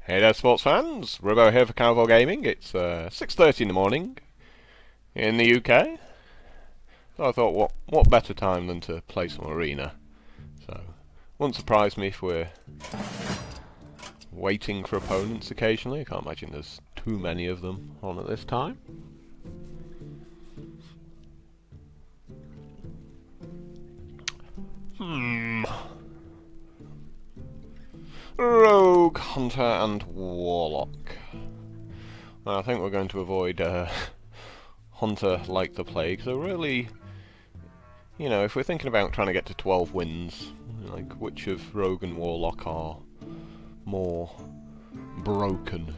Hey there, sports fans. Robo here for Carnival Gaming. It's 6:30 in the morning in the UK. So I thought, what better time than to play some arena? So, wouldn't surprise me if we're waiting for opponents occasionally. I can't imagine there's too many of them on at this time. Rogue, Hunter and Warlock. Well, I think we're going to avoid Hunter like the plague, so really, you know, if we're thinking about trying to get to 12 wins, like, which of Rogue and Warlock are more broken?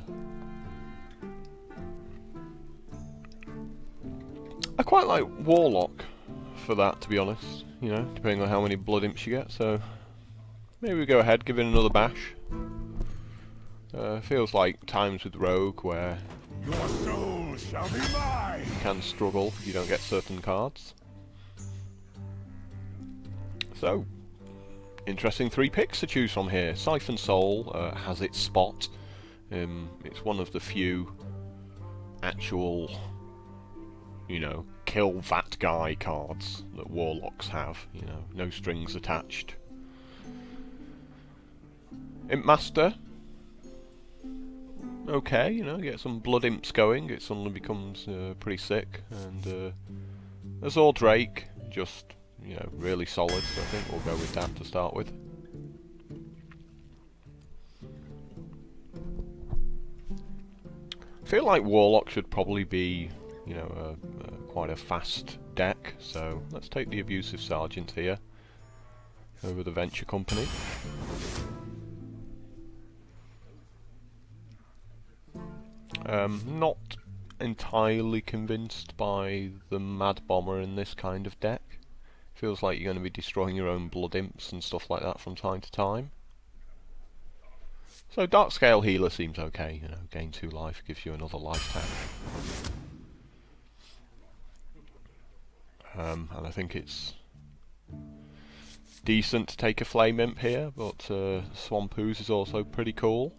I quite like Warlock for that, to be honest, you know, depending on how many blood imps you get, so maybe we go ahead, give it another bash. Feels like times with Rogue where your soul shall be mine. You can struggle if you don't get certain cards. So, interesting 3 picks to choose from here. Siphon Soul has its spot. It's one of the few actual, you know, kill that guy cards that Warlocks have. You know, no strings attached. Imp Master. Okay, you know, get some blood imps going, it suddenly becomes pretty sick. And Azor Drake, just, you know, really solid, so I think we'll go with that to start with. I feel like Warlock should probably be, you know, quite a fast deck, so let's take the Abusive Sergeant here over the Venture Company. Not entirely convinced by the Mad Bomber in this kind of deck. Feels like you're going to be destroying your own blood imps and stuff like that from time to time. So Dark Scale Healer seems okay, you know, gain 2 life, gives you another life tap. And I think it's decent to take a Flame Imp here, but Swamp Ooze is also pretty cool.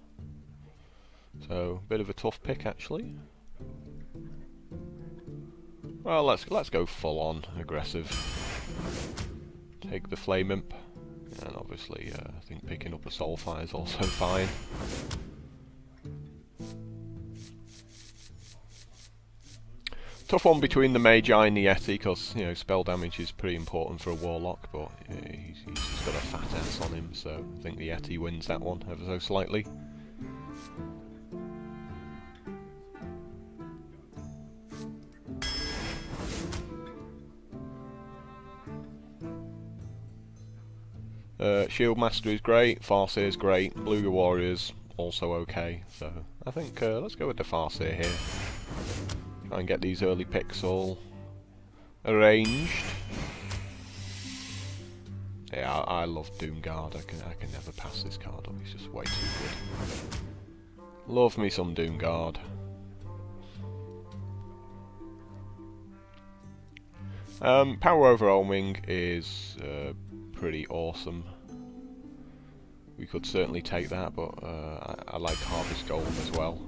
So, bit of a tough pick actually. Well, let's go full on aggressive. Take the Flame Imp, and obviously I think picking up a Soulfire is also fine. Tough one between the Mage and the Yeti, because, you know, spell damage is pretty important for a Warlock, but he's just got a fat ass on him, so I think the Yeti wins that one ever so slightly. Shield Master is great, Farseer is great, Beluga Warriors also okay, so I think let's go with the Farseer here. Try and get these early picks all arranged. Yeah, I love Doomguard, I can never pass this card up, he's just way too good. Love me some Doomguard. Power Overwhelming is pretty awesome. We could certainly take that, but I like Harvest Golem as well.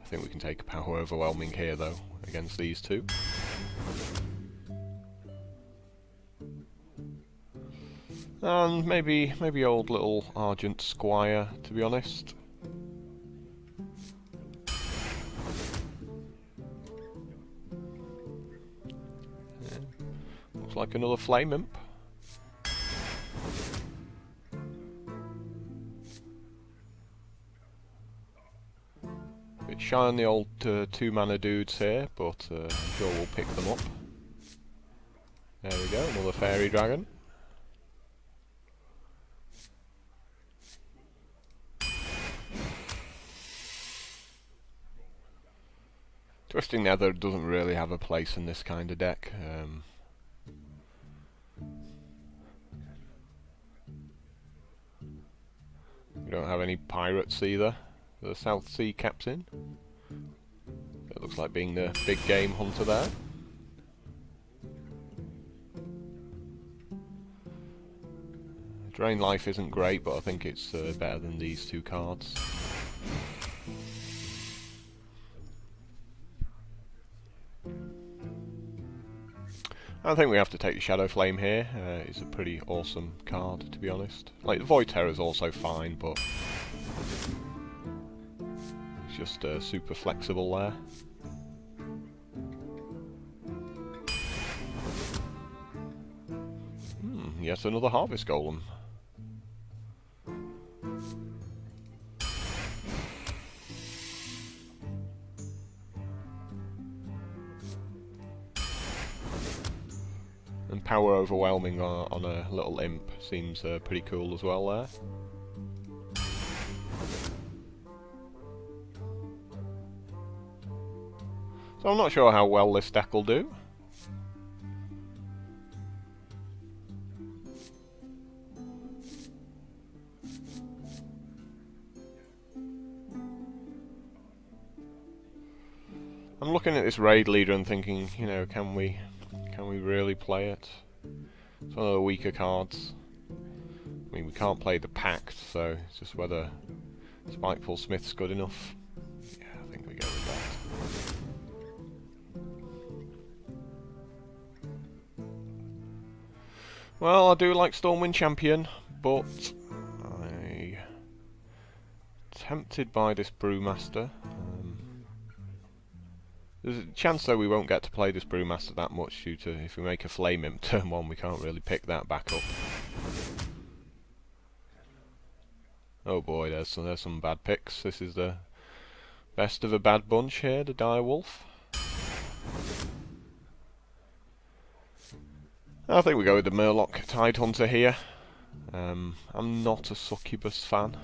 I think we can take a Power Overwhelming here though, against these two. And maybe old little Argent Squire, to be honest. Yeah. Looks like another Flame Imp. Bit shy on the old 2-mana dudes here, but I'm sure we'll pick them up. There we go, another Fairy Dragon. Twisting Nether doesn't really have a place in this kind of deck. We don't have any pirates either. The South Sea Captain. It looks like being the big game hunter there. Drain Life isn't great, but I think it's better than these two cards. I think we have to take the Shadow Flame here. It's a pretty awesome card, to be honest. Like, the Void Terror is also fine, but it's just super flexible there. Yet another Harvest Golem. And Power Overwhelming on a little imp seems pretty cool as well there. So I'm not sure how well this deck will do. I'm looking at this raid leader and thinking, you know, can we really play it? It's one of the weaker cards. I mean, we can't play the Pact, so it's just whether Spiteful Smith's good enough. Yeah, I think we go with that. Well, I do like Stormwind Champion, but I'm tempted by this Brewmaster. There's a chance though we won't get to play this Brewmaster that much due to if we make a Flame Imp turn 1 we can't really pick that back up. Oh boy, there's some bad picks. This is the best of a bad bunch here, the Direwolf. I think we go with the Murloc Tidehunter here. I'm not a Succubus fan.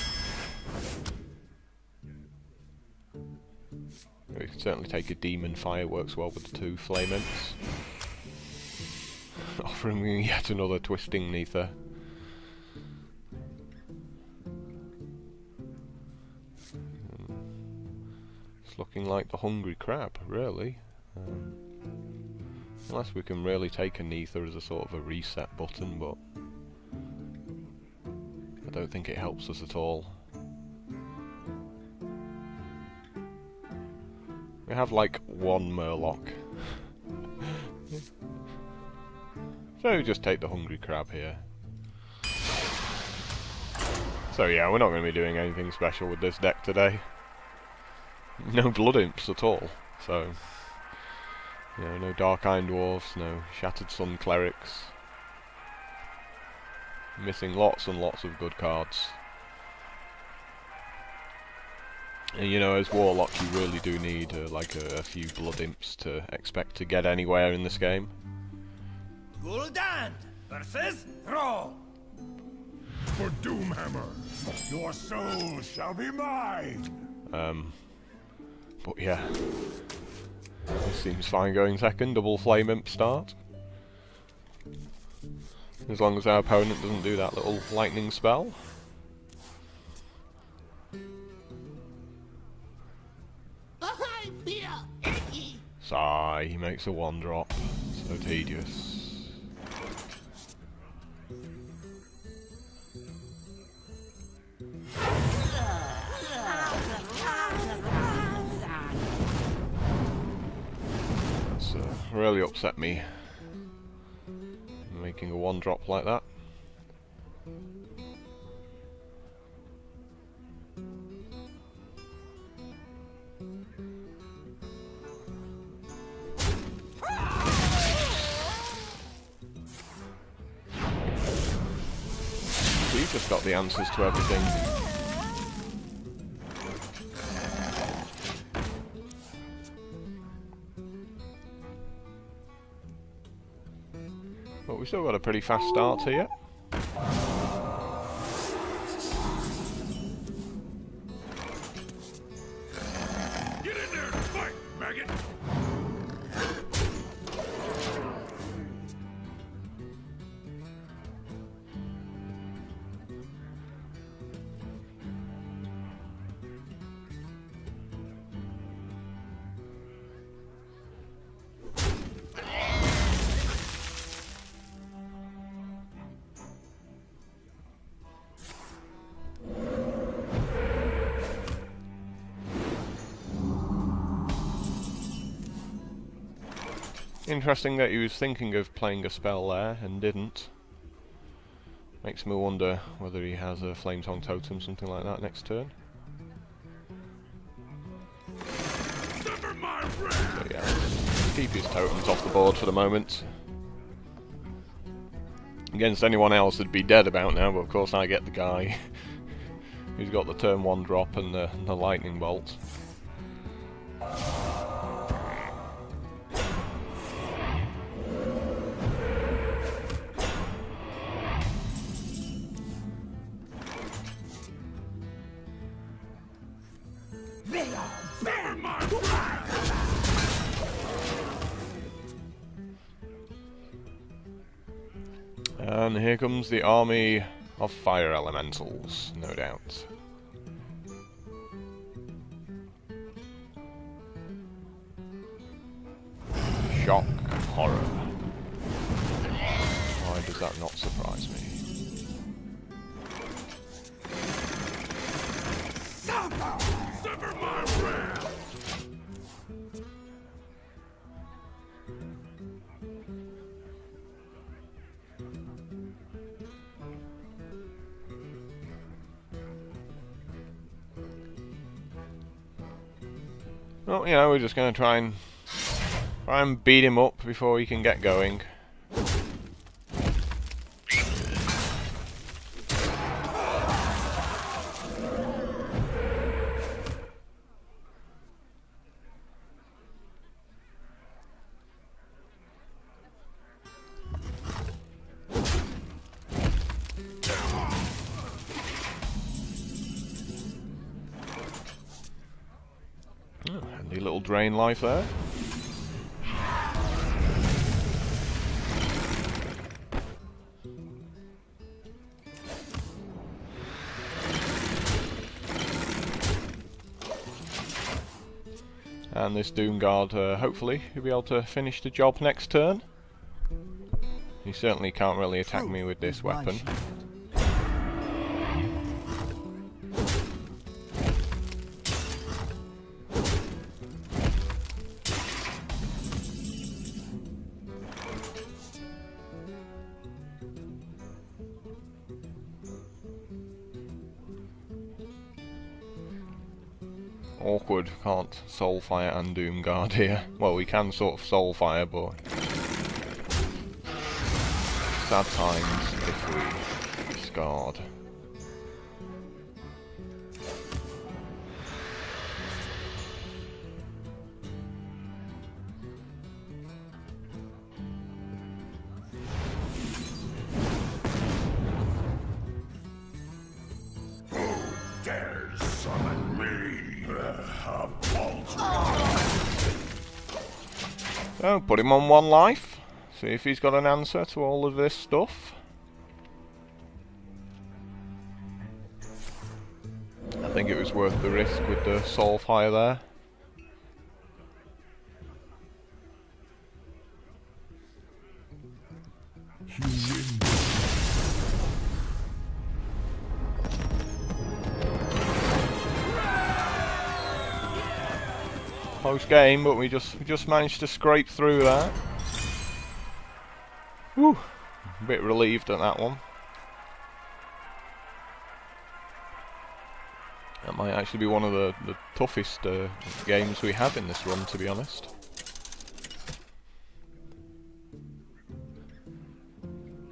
We can certainly take a Demon Fire, works well with the 2 Flame Imps. Offering me yet another Twisting Nether. It's looking like the Hungry Crab, really. Unless we can really take a Nether as a sort of a reset button, but I don't think it helps us at all. We have like 1 Murloc. So we just take the Hungry Crab here. So yeah, we're not going to be doing anything special with this deck today. No Blood Imps at all, so you know, no Dark Iron Dwarfs, no Shattered Sun Clerics. Missing lots and lots of good cards. And you know, as Warlock you really do need like a few Blood Imps to expect to get anywhere in this game. Gul'dan versus Thrall. For Doomhammer, your soul shall be mine. But yeah, this seems fine going second. Double Flame Imp start. As long as our opponent doesn't do that little lightning spell. Sigh, he makes a 1-drop. So tedious. That's really upset me. Making a 1-drop like that. We've just got the answers to everything. But we've still got a pretty fast start here. Get in there and fight, maggot. Interesting that he was thinking of playing a spell there and didn't. Makes me wonder whether he has a Flametongue Totem, something like that, next turn. So yeah, keep his totems off the board for the moment. Against anyone else that'd be dead about now, but of course I get the guy who's got the turn 1 drop and the lightning bolt. And here comes the army of fire elementals, no doubt. Shock, horror. Why does that not surprise me? Sever my wrath! Well, yeah, we're just going to try and beat him up before he can get going. Handy little drain life there. And this Doomguard, hopefully, he'll be able to finish the job next turn. He certainly can't really attack me with this weapon. Awkward, can't Soulfire and Doomguard here. Well, we can sort of Soulfire, but sad times if we discard. Who dares summon me? So, put him on 1 life. See if he's got an answer to all of this stuff. I think it was worth the risk with the Soulfire there. Close game, but we just managed to scrape through that. Whew, a bit relieved at that one. That might actually be one of the toughest games we have in this run, to be honest.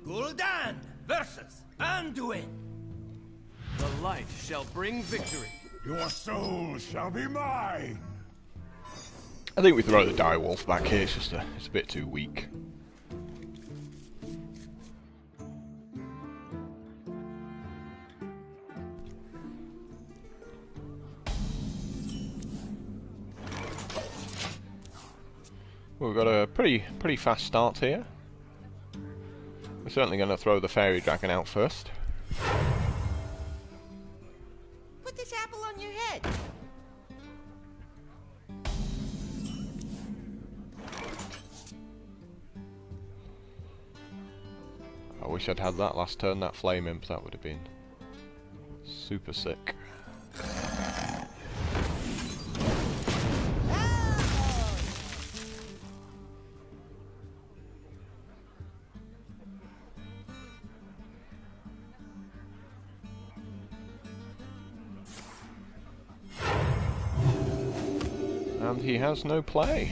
Gul'dan versus Anduin. The light shall bring victory. Your soul shall be mine! I think we throw the Direwolf back here, it's a bit too weak. We've got a pretty fast start here. We're certainly going to throw the Fairy Dragon out first. Put this apple on your head. I wish I'd had that last turn, that Flame Imp, that would have been super sick. And he has no play.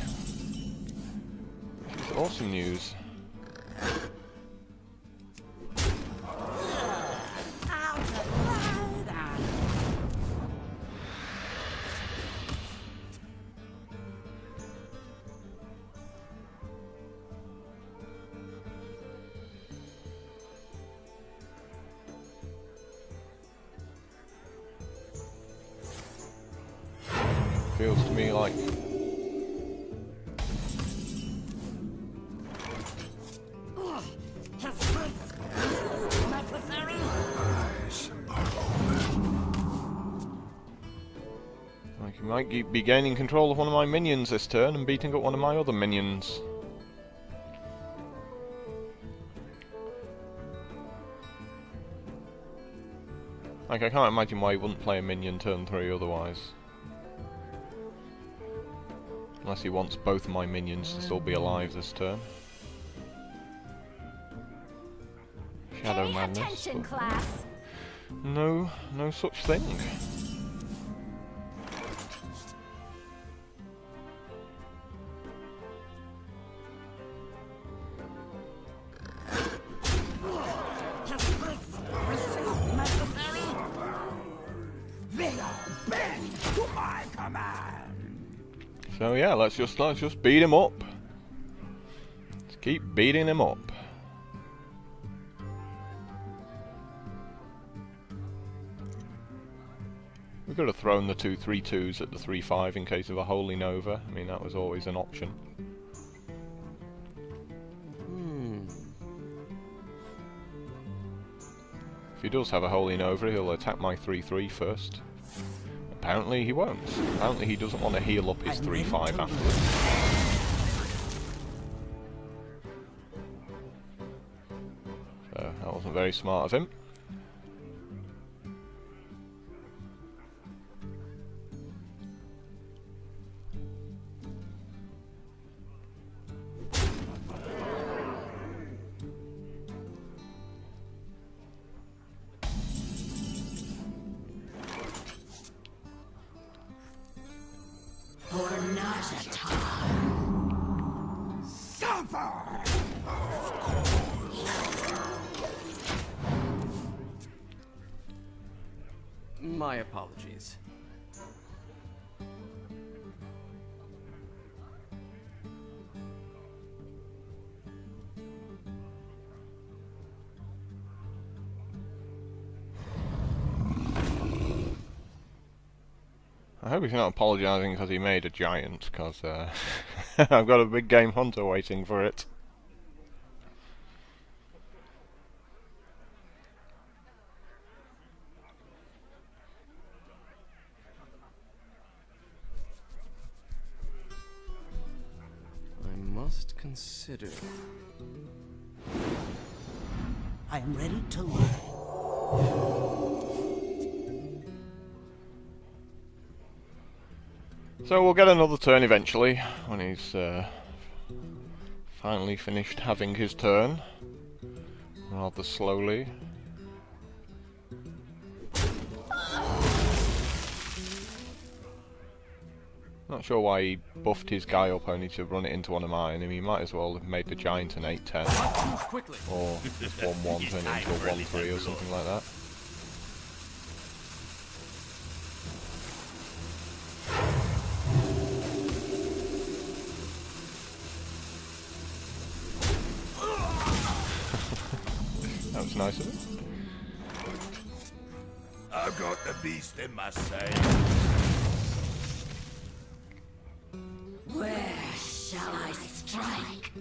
Which is awesome news. Feels to me like he might be gaining control of one of my minions this turn and beating up one of my other minions. Like, I can't imagine why he wouldn't play a minion turn 3 otherwise. Unless he wants both of my minions to still be alive this turn. Shadow madness. Class. No such thing. So yeah, let's just beat him up. Let's keep beating him up. We could have thrown the 2 3/2s at the 3/5 in case of a Holy Nova. I mean, that was always an option. If he does have a Holy Nova, he'll attack my 3/3 first. Apparently he won't. Apparently he doesn't want to heal up his 3/5 afterwards. So that wasn't very smart of him. My apologies. I hope he's not apologising because he made a giant, because I've got a big game hunter waiting for it. I must consider. I am ready to learn. So we'll get another turn eventually, when he's finally finished having his turn, rather slowly. Not sure why he buffed his guy up only to run it into one of mine. I mean, he might as well have made the giant an 8/10. Or just 1/1 turn it into a 1/3 or something like that. That was nice of him. I've got the beast in my sight. Where shall I strike?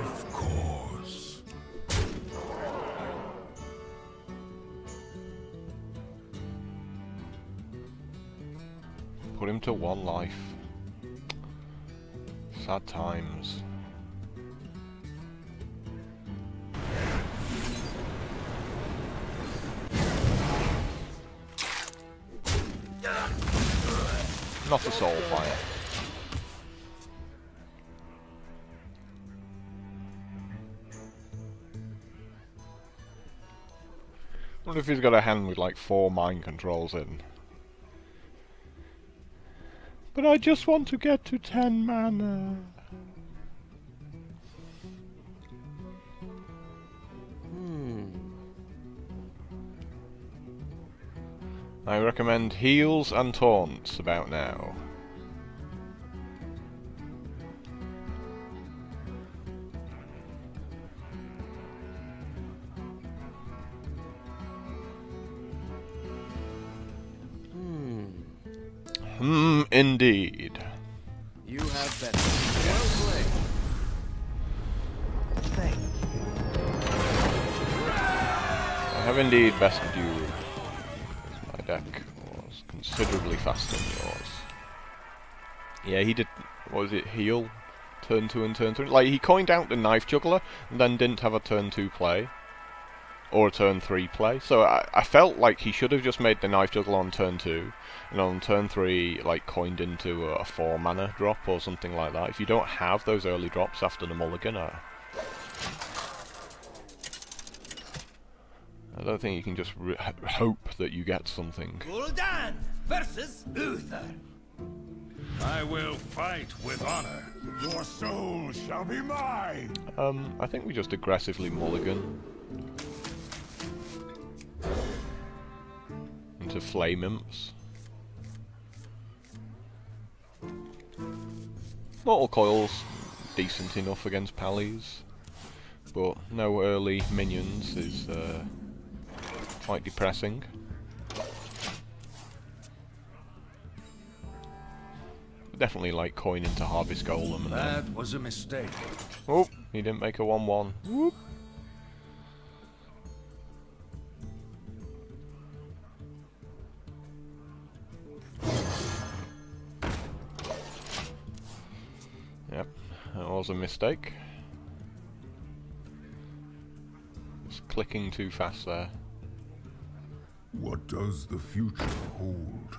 Of course. Put him to 1 life. Sad times. Not a soul fire. I wonder if he's got a hand with like 4 mind controls in. But I just want to get to 10 mana. I recommend heals and taunts about now. Indeed. You have better. Well played. Thank you. I have indeed bested you. My deck was considerably faster than yours. Yeah, he did. What was it? Heal, turn 2 and turn 3. Like he coined out the knife juggler and then didn't have a turn 2 play or a turn 3 play. So I felt like he should have just made the knife juggler on turn 2. And on turn 3, like, coined into a 4 mana drop or something like that. If you don't have those early drops after the mulligan, I don't think you can just hope that you get something. Gul'dan versus Uther. I will fight with honor. Your soul shall be mine. I think we just aggressively mulligan into flame imps. Mortal Coil's decent enough against Pallies, but no early minions is quite depressing. Definitely like coin into Harvest Golem and That was a mistake. oh, he didn't make a 1/1. Whoop. Yep, that was a mistake. Just clicking too fast there. What does the future hold?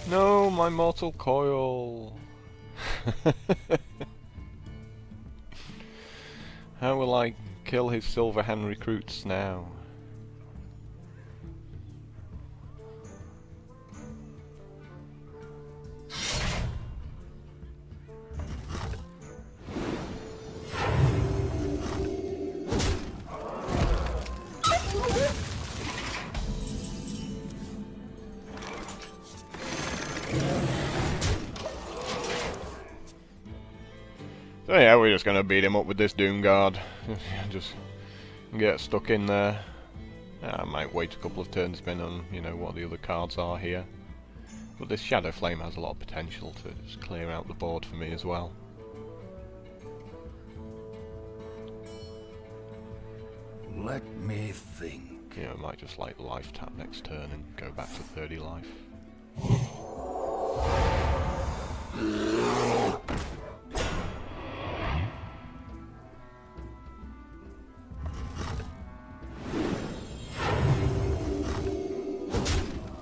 No, my Mortal Coil! How will I kill his Silver Hand recruits now? So yeah, we're just gonna beat him up with this Doom Guard. Just get stuck in there. I might wait a couple of turns depending on, you know, what the other cards are here. But this Shadow Flame has a lot of potential to just clear out the board for me as well. Let me think. You know, I might just like life tap next turn and go back to 30 life.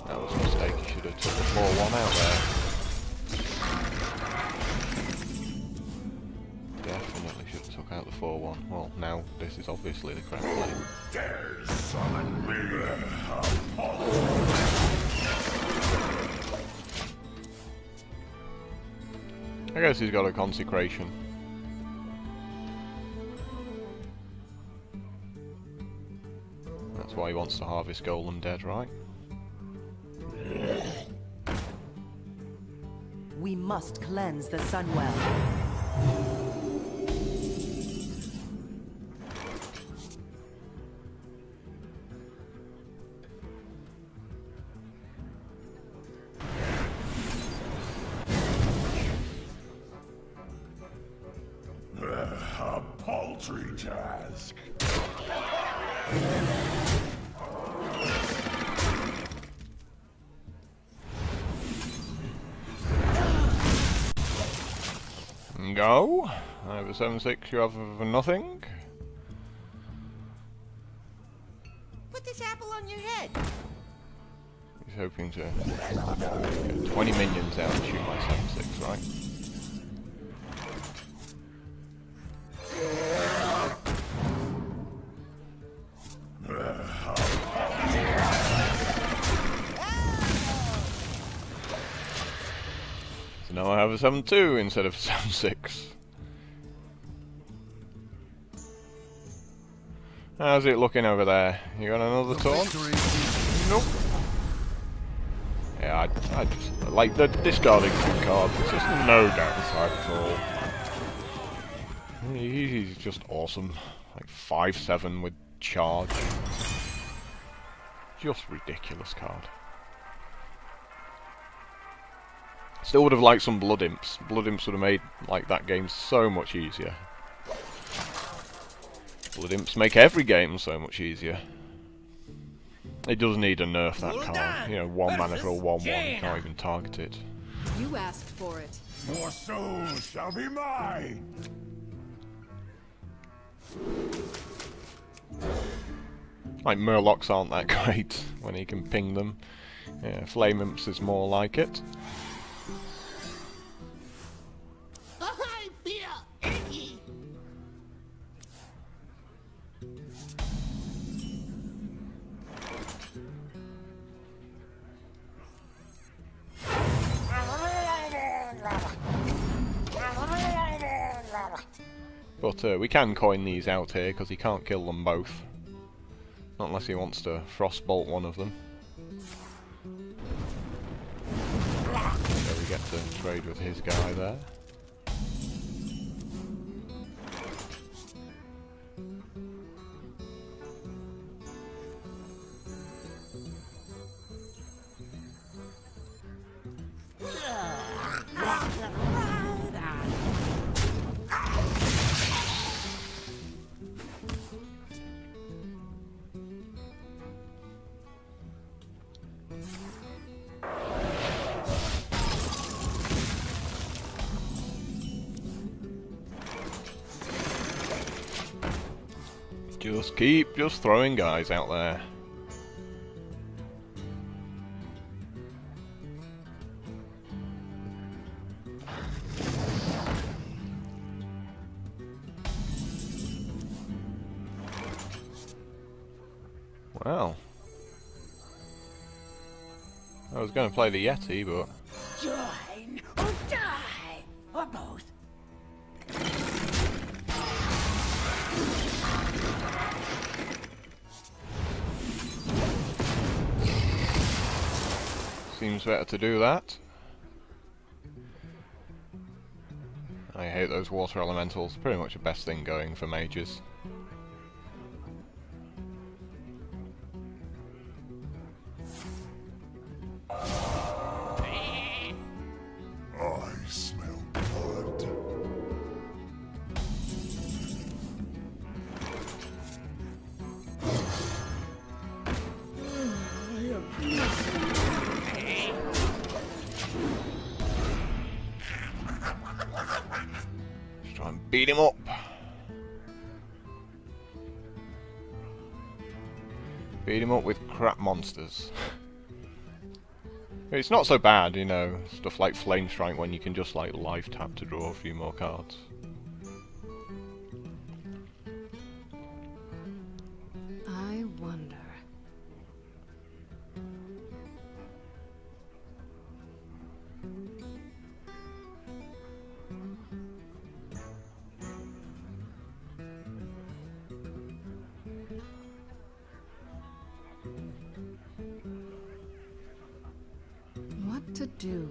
That was a mistake, you should have took the 4-1 out there. Definitely should have took out the 4-1. Well, now this is obviously the correct play. Dare summon me. I guess he's got a consecration. That's why he wants to harvest Golem dead, right? We must cleanse the Sunwell. A paltry task. Go. I have a 7/6, you have a nothing. Put this apple on your head. He's hoping to get 20 minions out and shoot my 7/6, right? So now I have a 7-2 instead of 7-6. How's it looking over there? You got another taunt? Nope. Yeah, I just like the discarding 2 cards. There's just no downside at all. He's just awesome. Like 5/7 with charge. Just ridiculous card. Still would have liked some Blood Imps. Blood Imps would have made like that game so much easier. Blood Imps make every game so much easier. It does need a nerf, that card. You know, 1 mana for a 1/1, you can't even target it. You asked for it. Your soul shall be mine. Like, Murlocs aren't that great when he can ping them. Yeah, Flame Imps is more like it. I feel icky. But we can coin these out here, because he can't kill them both. Not unless he wants to Frostbolt one of them. So we get to trade with his guy there. Just keep throwing guys out there. Well, I was going to play the Yeti, but Join or die, or both. seems better to do that. I hate those water elementals. Pretty much the best thing going for mages. I smell blood. Let's try and beat him up. Beat him up with crap monsters. It's not so bad, you know, stuff like Flame Strike when you can just like live tap to draw a few more cards. I wonder. What to do?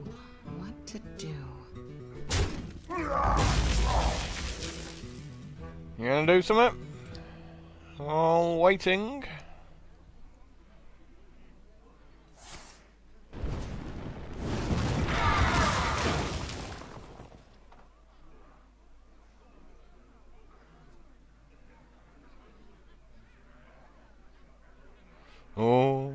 What to do? You gonna do something? All waiting. Oh,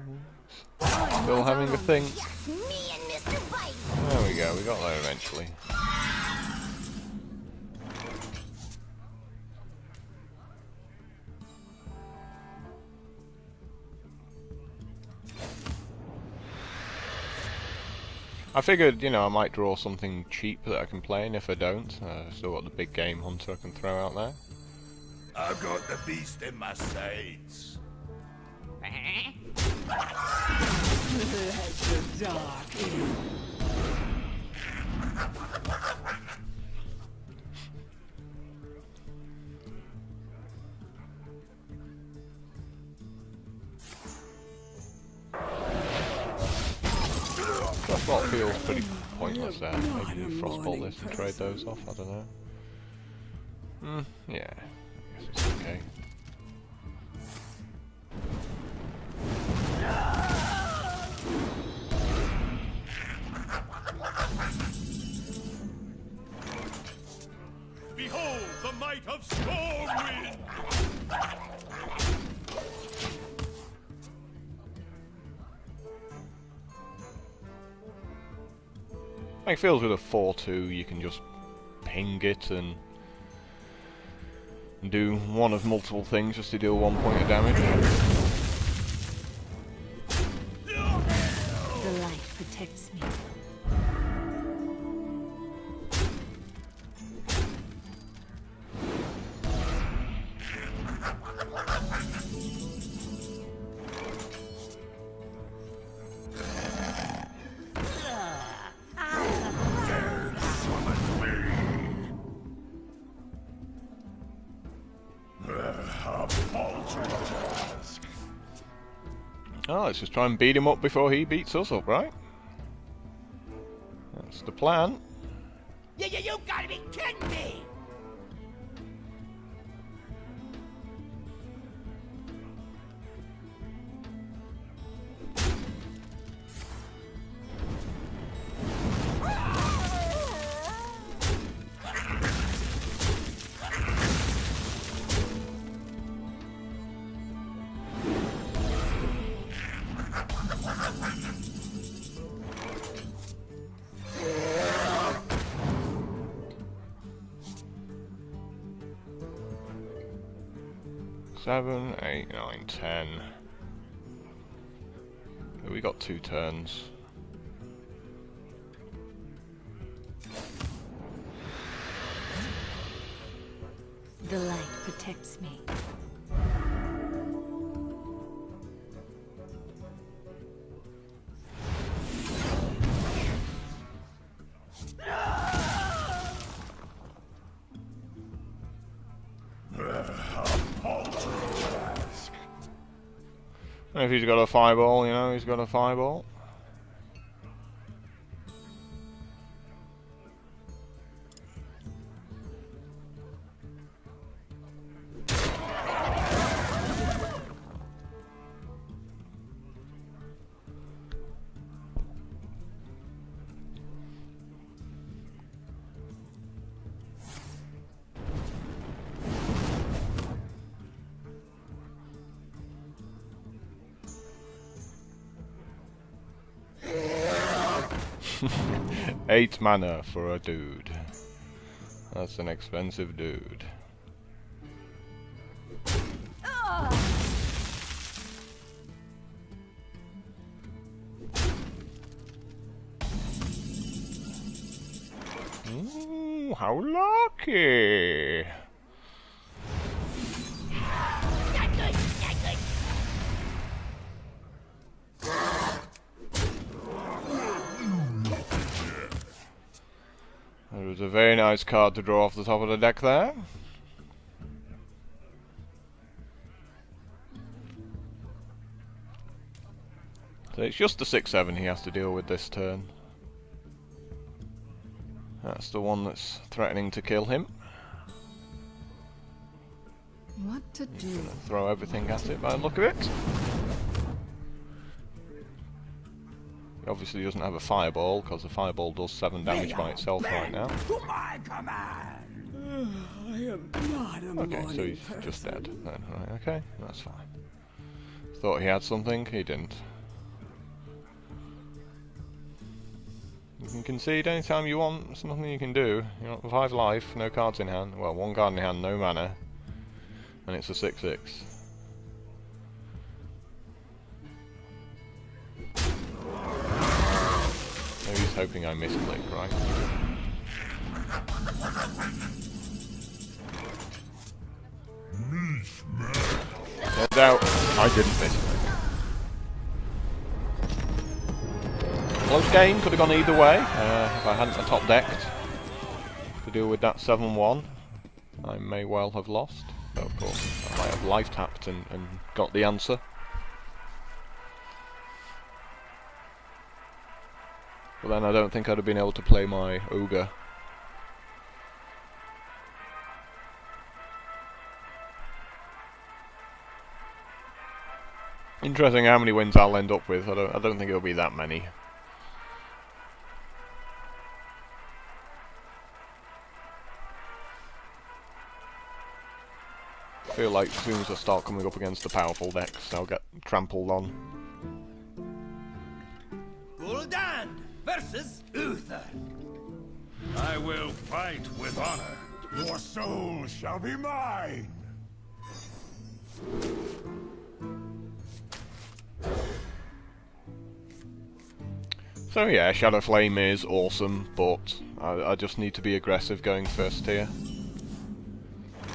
still having a think. Just me and Mr. Bite. There we go, we got there eventually. I figured, you know, I might draw something cheap that I can play, and if I don't, I've still got the big game hunter I can throw out there. I've got the beast in my sights. Let the dark in. feels pretty pointless there. Maybe you frostbolt this and trade those off, I don't know. Yeah, I guess it's okay. Behold the might of Stormwind! It feels with a 4-2 you can just ping it and do one of multiple things just to deal 1 point of damage. The light protects me. Oh, let's just try and beat him up before he beats us up, right? That's the plan. You gotta be kidding me! Seven, 8, 9, 10. We got 2 turns. The light protects me. If he's got a fireball, you know, he's got a fireball. Eight mana for a dude. That's an expensive dude. Ooh, how lucky! There was a very nice card to draw off the top of the deck there. So it's just the 6/7 he has to deal with this turn. That's the one that's threatening to kill him. What to do? Throw everything at it by the look of it. He obviously doesn't have a fireball, because the fireball does 7 damage by itself right now. To my command! I am not a Okay, so he's just dead then. Right, okay, that's fine. Thought he had something, he didn't. You can concede anytime you want, there's nothing you can do. You know, 5 life, no cards in hand. Well, 1 card in hand, no mana. And it's a 6/6. Maybe he's hoping I misclick, right? No doubt, I didn't misclick. Close game, could have gone either way. If I hadn't top decked to deal with that 7/1, I may well have lost. But of course, I might have life tapped and got the answer. But then I don't think I'd have been able to play my ogre. Interesting how many wins I'll end up with. I don't think it'll be that many. I feel like as soon as I start coming up against the powerful decks, I'll get trampled on. Gul'dan versus Uther. I will fight with honor. Your soul shall be mine. So yeah, Shadow Flame is awesome, but I just need to be aggressive going first here.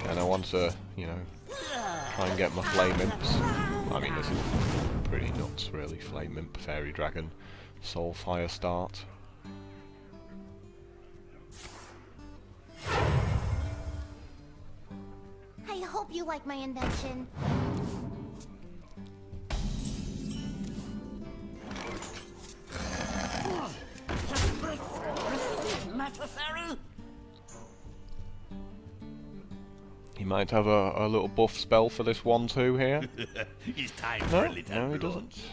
And I want to, you know, try and get my Flame Imps. I mean, this is pretty nuts, really. Flame Imp, Fairy Dragon, Soulfire start. I hope you like my invention. Necessary? He might have a little buff spell for this 1-2 here. It's time No, for a little no, he blood. doesn't.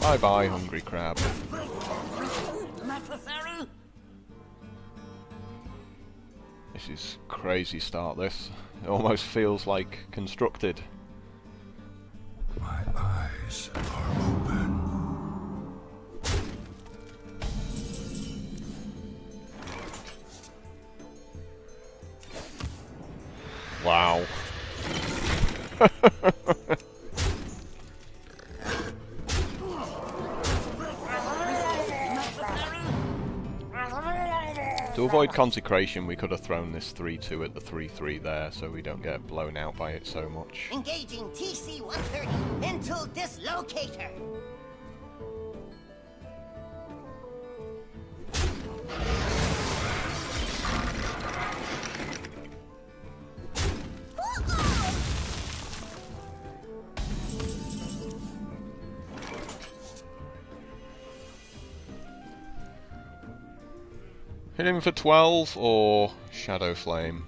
Bye-bye, Hungry Crab. Necessary? This is crazy start, this. It almost feels like constructed. My eyes are open. Wow. To avoid consecration, we could have thrown this 3-2 at the 3-3 there, so we don't get blown out by it so much. Engaging TC-130 mental dislocator. Hit him for 12 or Shadow Flame?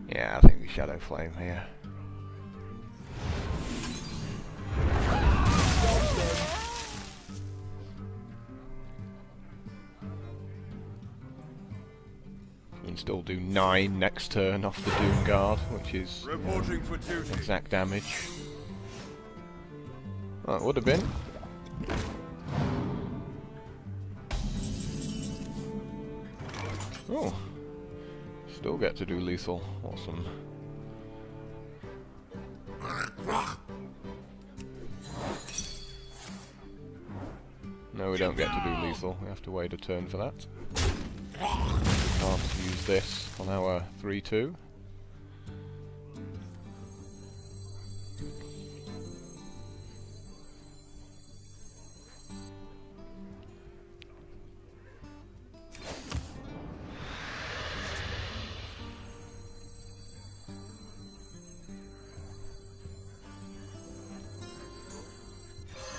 Yeah, I think we Shadow Flame here. We can still do 9 next turn off the Doom Guard, which is Reporting for duty. exact damage. Oh, it would have been. Oh, still get to do lethal. Awesome. No, we don't get to do lethal. We have to wait a turn for that. Can't use this on our 3-2.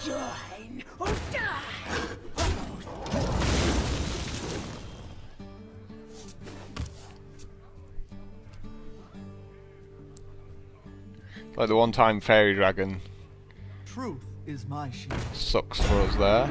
Join or die! Like the one-time Fairy Dragon Truth is my shield. sucks for us there.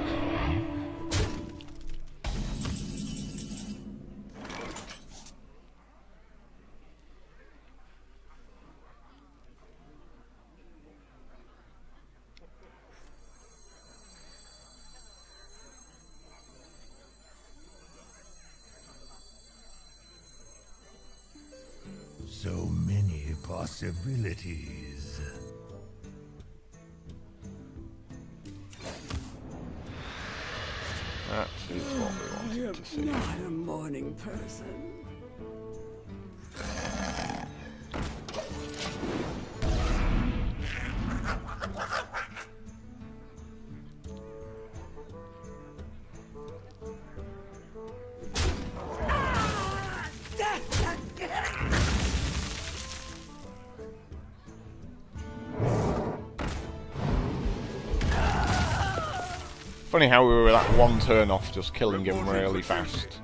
So many possibilities. is what we wanted to see. Not a morning person. Funny how we were that one turn off just killing him really fast.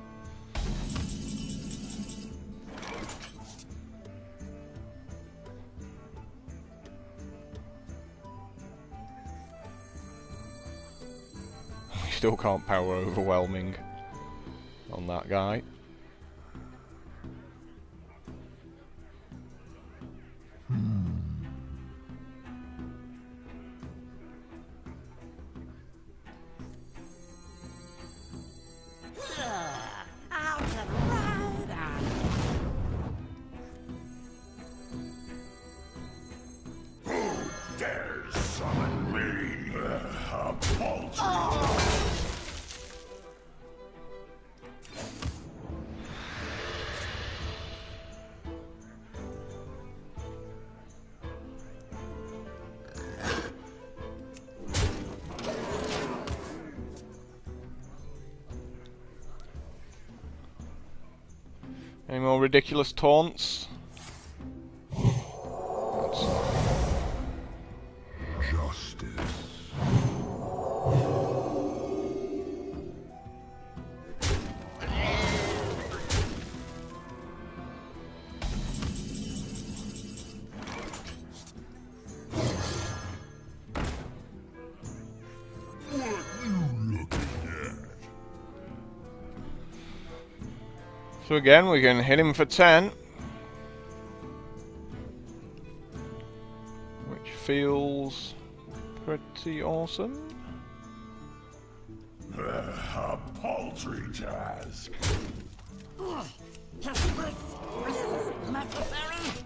We still can't power overwhelming on that guy. Dares summon me? A paltry. Any more ridiculous taunts? Justice. So again, we can hit him for 10. Which feels pretty awesome. A paltry task.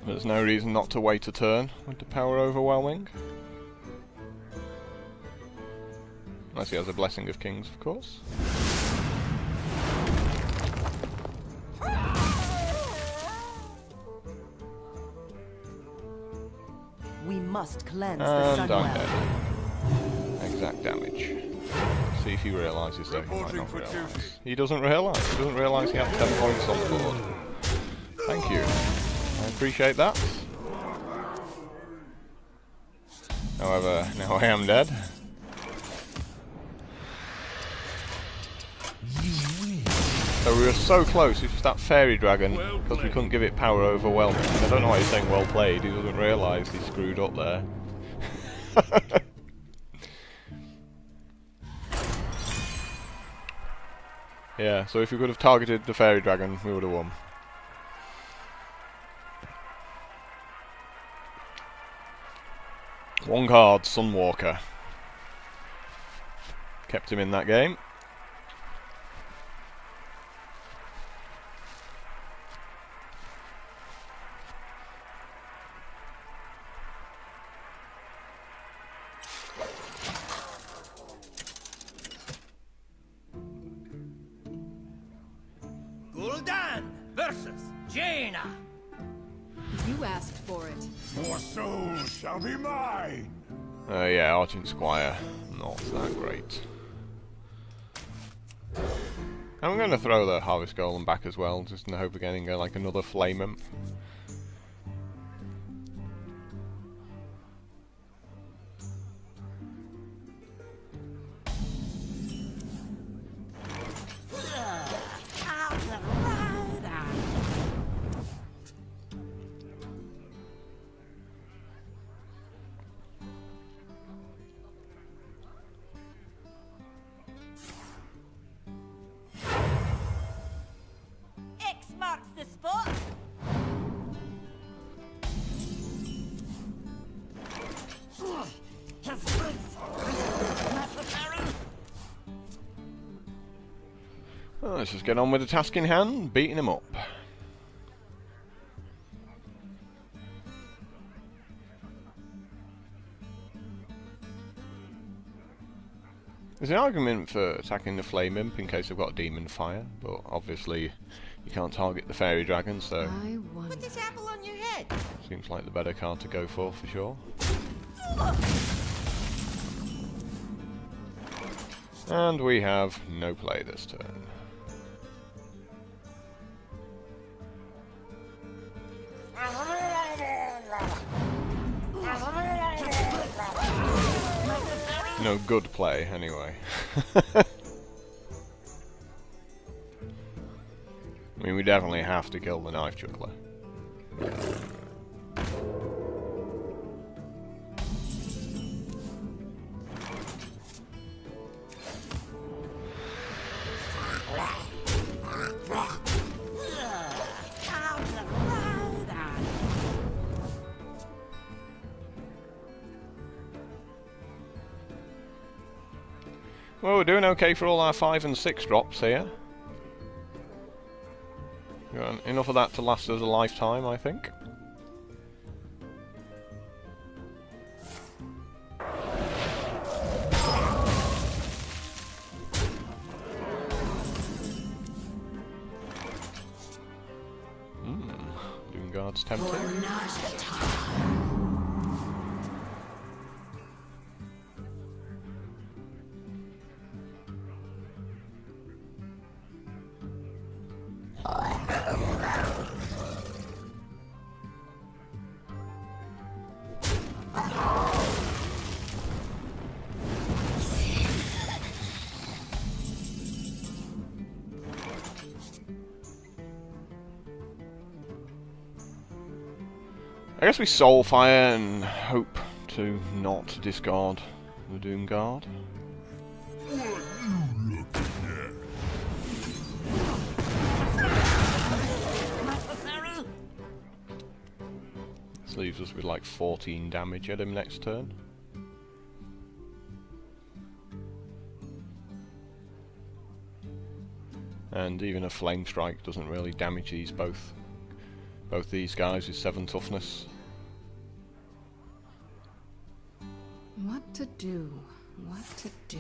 There's no reason not to wait a turn with the power overwhelming. Unless he has a Blessing of Kings, of course. We must cleanse the And I'm Sunwell. dead. Exact damage. See if he realises though. He might not realise. He doesn't realise. He doesn't realise he has 10 points on board. Thank you. I appreciate that. However, now I am dead. So we were so close, it's just that fairy dragon, because we couldn't give it power overwhelming. I don't know why he's saying well played, he doesn't realise he screwed up there. Yeah, so if we could have targeted the fairy dragon, we would have won. One card, Sunwalker. Kept him in that game. Gul'dan versus Jaina. You asked for it. Your soul shall be mine. Yeah, Argent Squire. Not that great. I'm going to throw the Harvest Golem back as well, just in the hope of getting like another Flame Imp. X marks the spot. Well, let's just get on with the task in hand, beating him up. This There's an argument for attacking the Flame Imp in case I've got Demon Fire, but obviously you can't target the Fairy Dragon, so I wonder. Put this apple on your head. seems like the better card to go for sure. And we have no play this turn. No good play, anyway. I mean, we definitely have to kill the Knife Juggler. Well, we're doing okay for all our 5 and 6 drops here. Got enough of that to last us a lifetime, I think. Doomguard's tempting. I guess we Soulfire and hope to not discard the Doomguard. This leaves us with like 14 damage at him next turn. And even a Flame Strike doesn't really damage these both these guys with 7 toughness. What to do? What to do?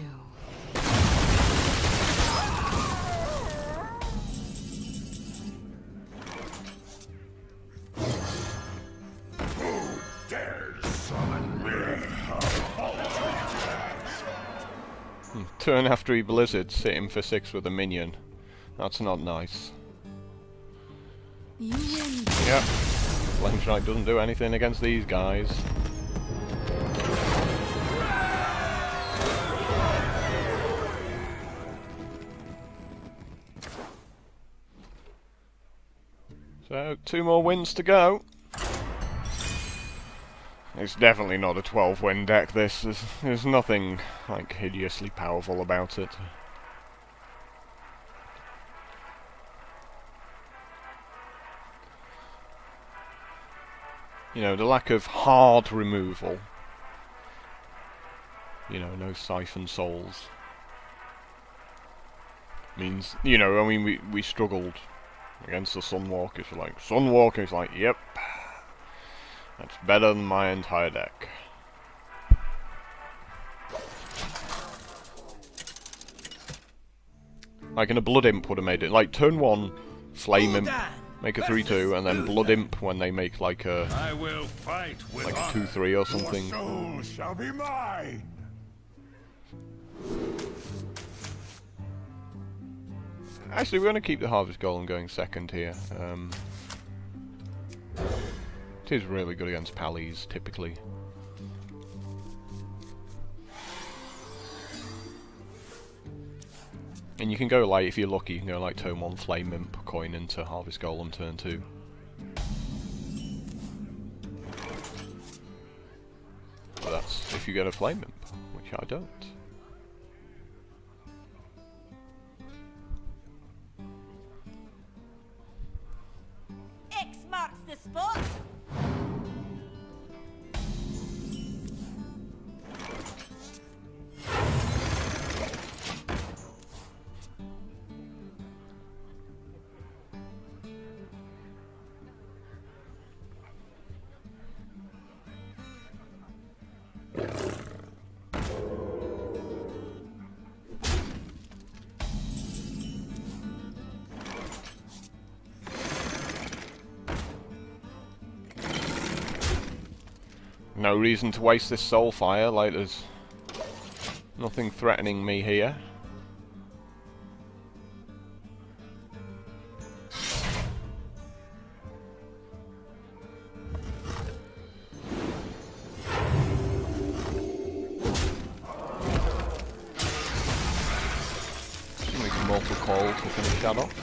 Who dares summon me? Turn after he blizzards, sit him for 6 with a minion. That's not nice. You win. Yep. Flame Strike doesn't do anything against these guys. So, 2 more wins to go. It's definitely not a 12-win deck, this. There's nothing, like, hideously powerful about it. You know, the lack of hard removal. You know, no Siphon Souls. Means, you know, I mean, we struggled against the Sunwalkers. Like, Sunwalkers, like, yep. That's better than my entire deck. Like, in a Blood Imp would have made it. Like, turn 1, Flame Imp, make a 3-2, and then Blood Imp when they make like a I will fight with like a honor. 2-3 or something. Your soul shall be mine. Actually, we're going to keep the Harvest Golem going second here. It is really good against Pallies, typically. And you can go like, if you're lucky, you can go like turn 1 Flame Imp, coin into Harvest Golem turn 2. But that's if you get a Flame Imp, which I don't. X marks the spot. No reason to waste this soul fire, like there's nothing threatening me here. Make a mortal coil to finish that off.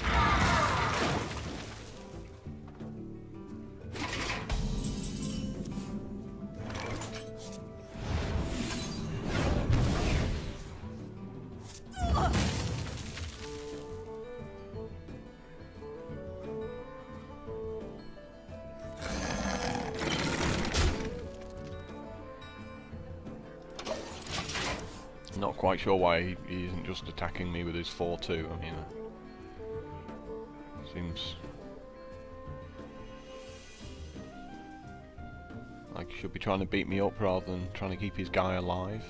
Not quite sure why he isn't just attacking me with his 4-2. I mean, seems like he should be trying to beat me up rather than trying to keep his guy alive.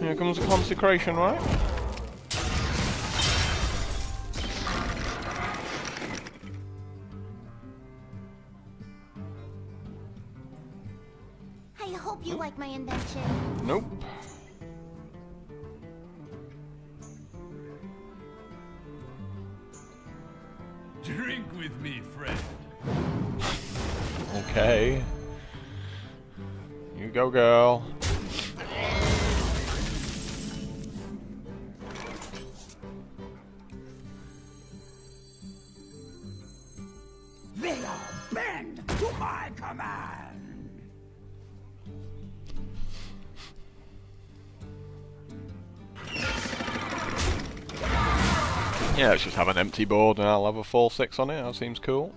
Here comes the consecration, right? I hope you like my invention. Nope. Drink with me, friend. Okay. You go, girl. They all bend to my command. Yeah, let's just have an empty board and I'll have a 4-6 on it. That seems cool.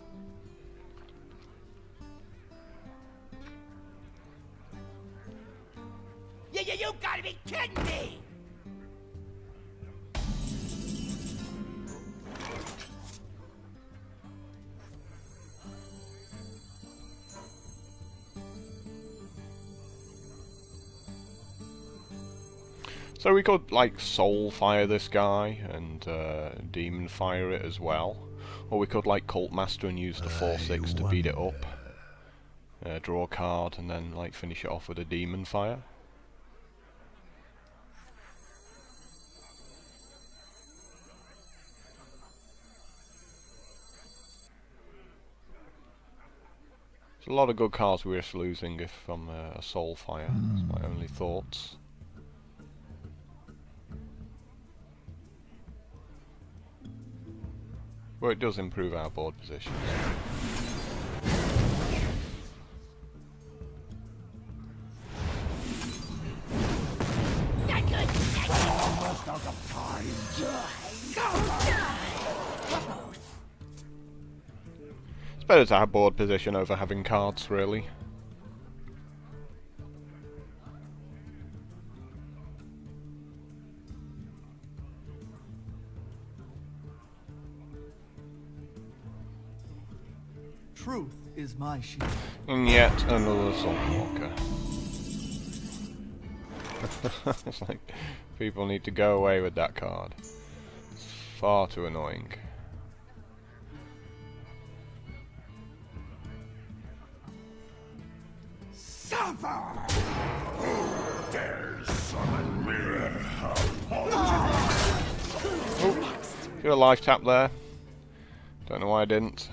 You gotta be kidding me! So we could, like, soul fire this guy and demon fire it as well. Or we could, like, cult master and use the 4-6 to beat it up. Draw a card and then, like, finish it off with a demon fire. There's a lot of good cards we're just losing if from a soul fire. That's my only thoughts. Well, it does improve our board position. It's better to have board position over having cards, really. Truth is my shield. And yet another Sunwalker. It's like, people need to go away with that card. It's far too annoying. Suffer! Who dares summon me? Oh, got a life tap there. Don't know why I didn't.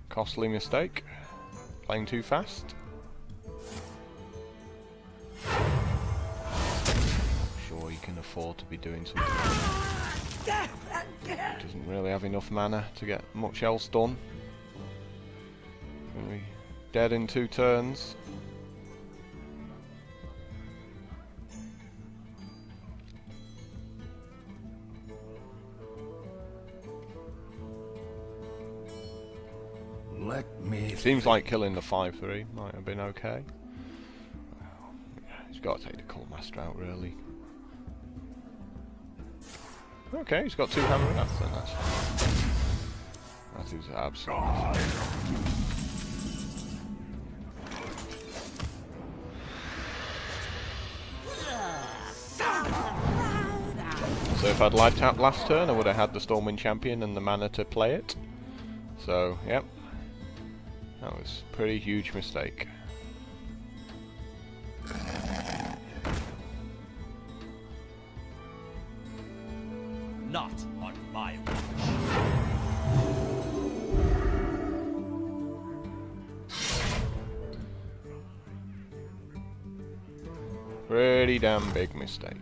Costly mistake. Playing too fast. Sure, you can afford to be doing something. Doesn't really have enough mana to get much else done. Gonna be dead in 2 turns. Let me. Seems like killing the 5-3 might have been okay. He's got to take the Cult Master out, really. Okay, he's got 2 Hammer and Wrath, then that's fine. That is absolutely fine. So if I'd live tapped last turn, I would have had the Stormwind Champion and the mana to play it. So, yep. That was a pretty huge mistake. Not on my watch. Pretty damn big mistake.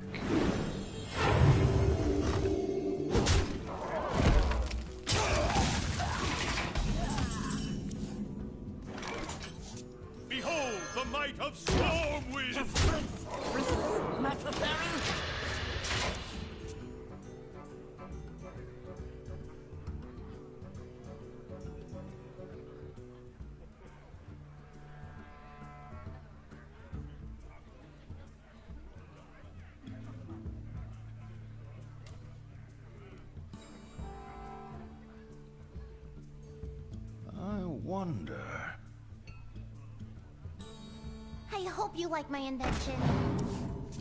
Behold the might of Stormwind! I wonder... I hope you like my invention.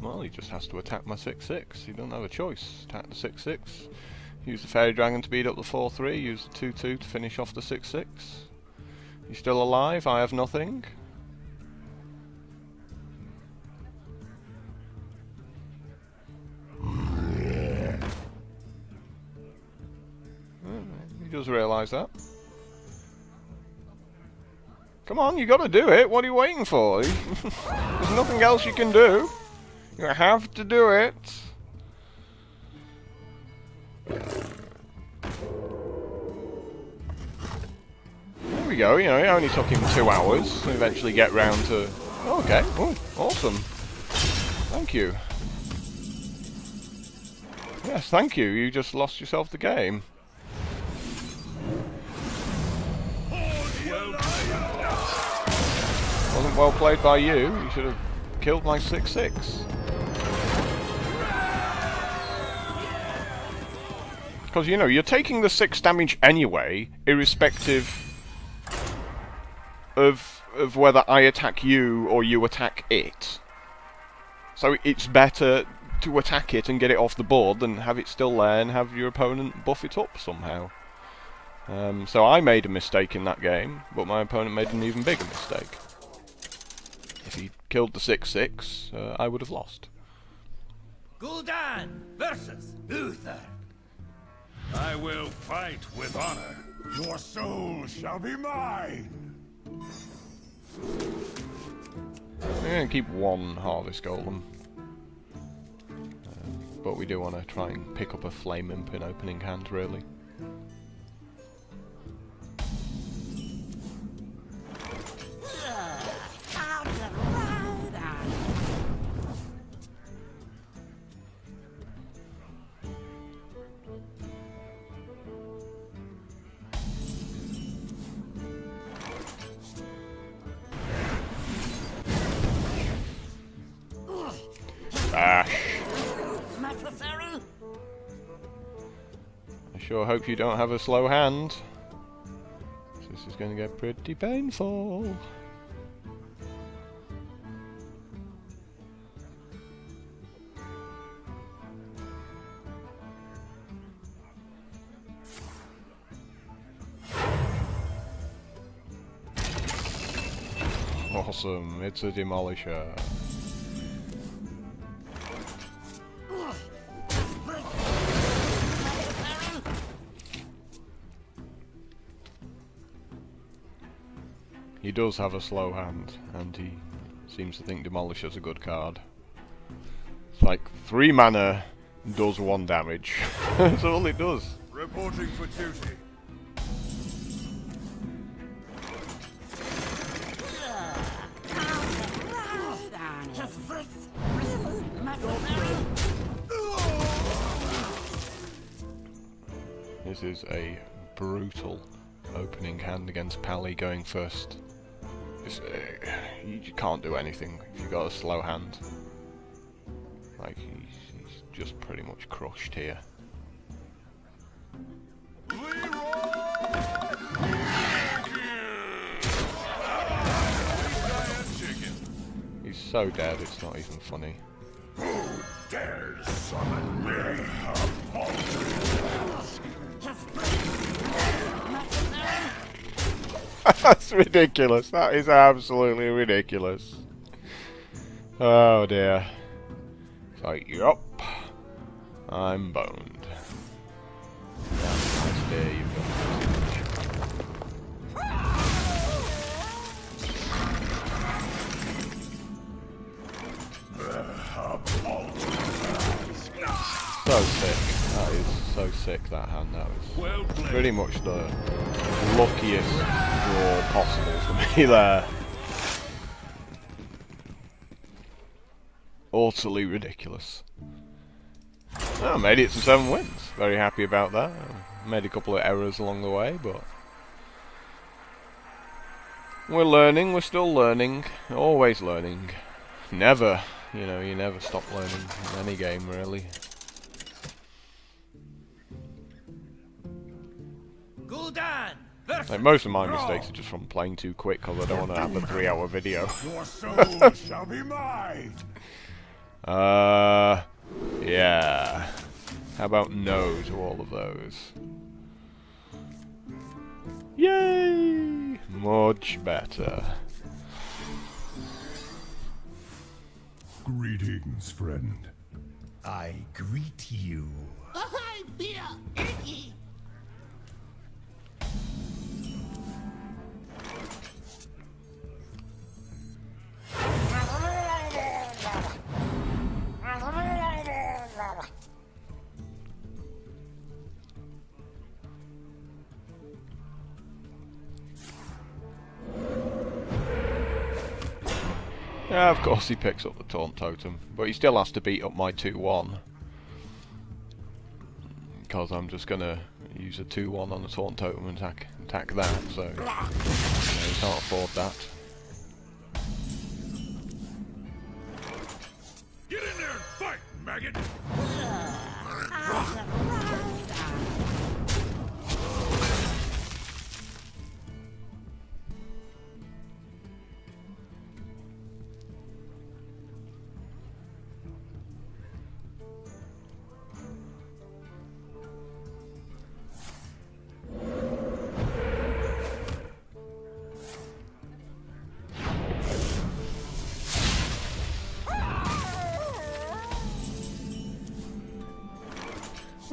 Well, he just has to attack my 6/6. He doesn't have a choice. Attack the 6/6. Use the Fairy Dragon to beat up the 4/3. Use the 2/2 to finish off the 6/6. He's still alive. I have nothing. He does realise that. Come on, you gotta do it. What are you waiting for? There's nothing else you can do. You have to do it. There we go. You know, it only took him 2 hours to eventually get round to... Oh, okay. Oh, awesome. Thank you. Yes, thank you. You just lost yourself the game. Wasn't well played by you. You should have killed my 6/6. Because, you know, you're taking the 6 damage anyway, irrespective of whether I attack you or you attack it. So it's better to attack it and get it off the board than have it still there and have your opponent buff it up somehow. So I made a mistake in that game, but my opponent made an even bigger mistake. If he killed the 6/6, I would have lost. Gul'dan versus Uther. I will fight with honor. Your soul shall be mine. I'm going to keep 1 Harvest Golem. But we do want to try and pick up a Flame Imp in opening hand, really. Bash. I sure hope you don't have a slow hand. This is going to get pretty painful. Awesome, it's a Demolisher. He does have a slow hand, and he seems to think Demolisher's a good card. It's like 3 mana does 1 damage. That's all it does. Reporting for duty. This is a brutal opening hand against Pally going first. You can't do anything if you've got a slow hand. Like, he's just pretty much crushed here. He's so dead, it's not even funny. Who dares summon me? That's ridiculous. That is absolutely ridiculous. Oh dear. It's like, yup, I'm boned. That's nice dear, you've got so sick. That is so sick, that hand. That was pretty much the luckiest draw possible for me there. Utterly ridiculous. Oh, made it to 7 wins. Very happy about that. Made a couple of errors along the way, but we're learning, we're still learning, always learning. Never, you know, you never stop learning in any game, really. Like, most of my mistakes are just from playing too quick because I don't want to have a 3-hour video. Your soul shall be mine. Yeah. How about no to all of those? Yay! Much better. Greetings, friend. I greet you. I feel icky. Yeah, of course he picks up the taunt totem, but he still has to beat up my 2-1. Because I'm just gonna use a 2-1 on the taunt totem and attack that, so you know, he can't afford that. Get in there and fight, maggot!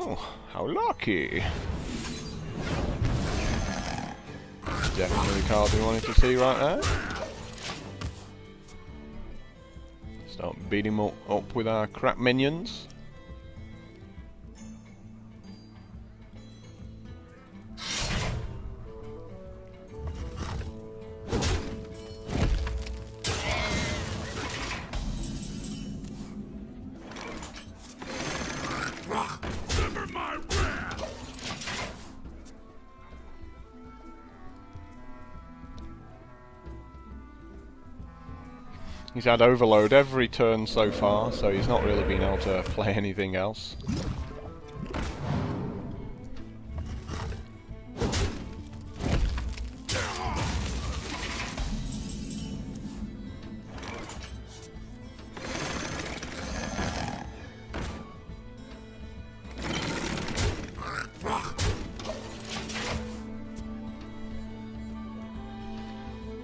Oh, how lucky! Definitely the card we wanted to see right there. Start beating him up with our crap minions. He's had overload every turn so far, so he's not really been able to play anything else.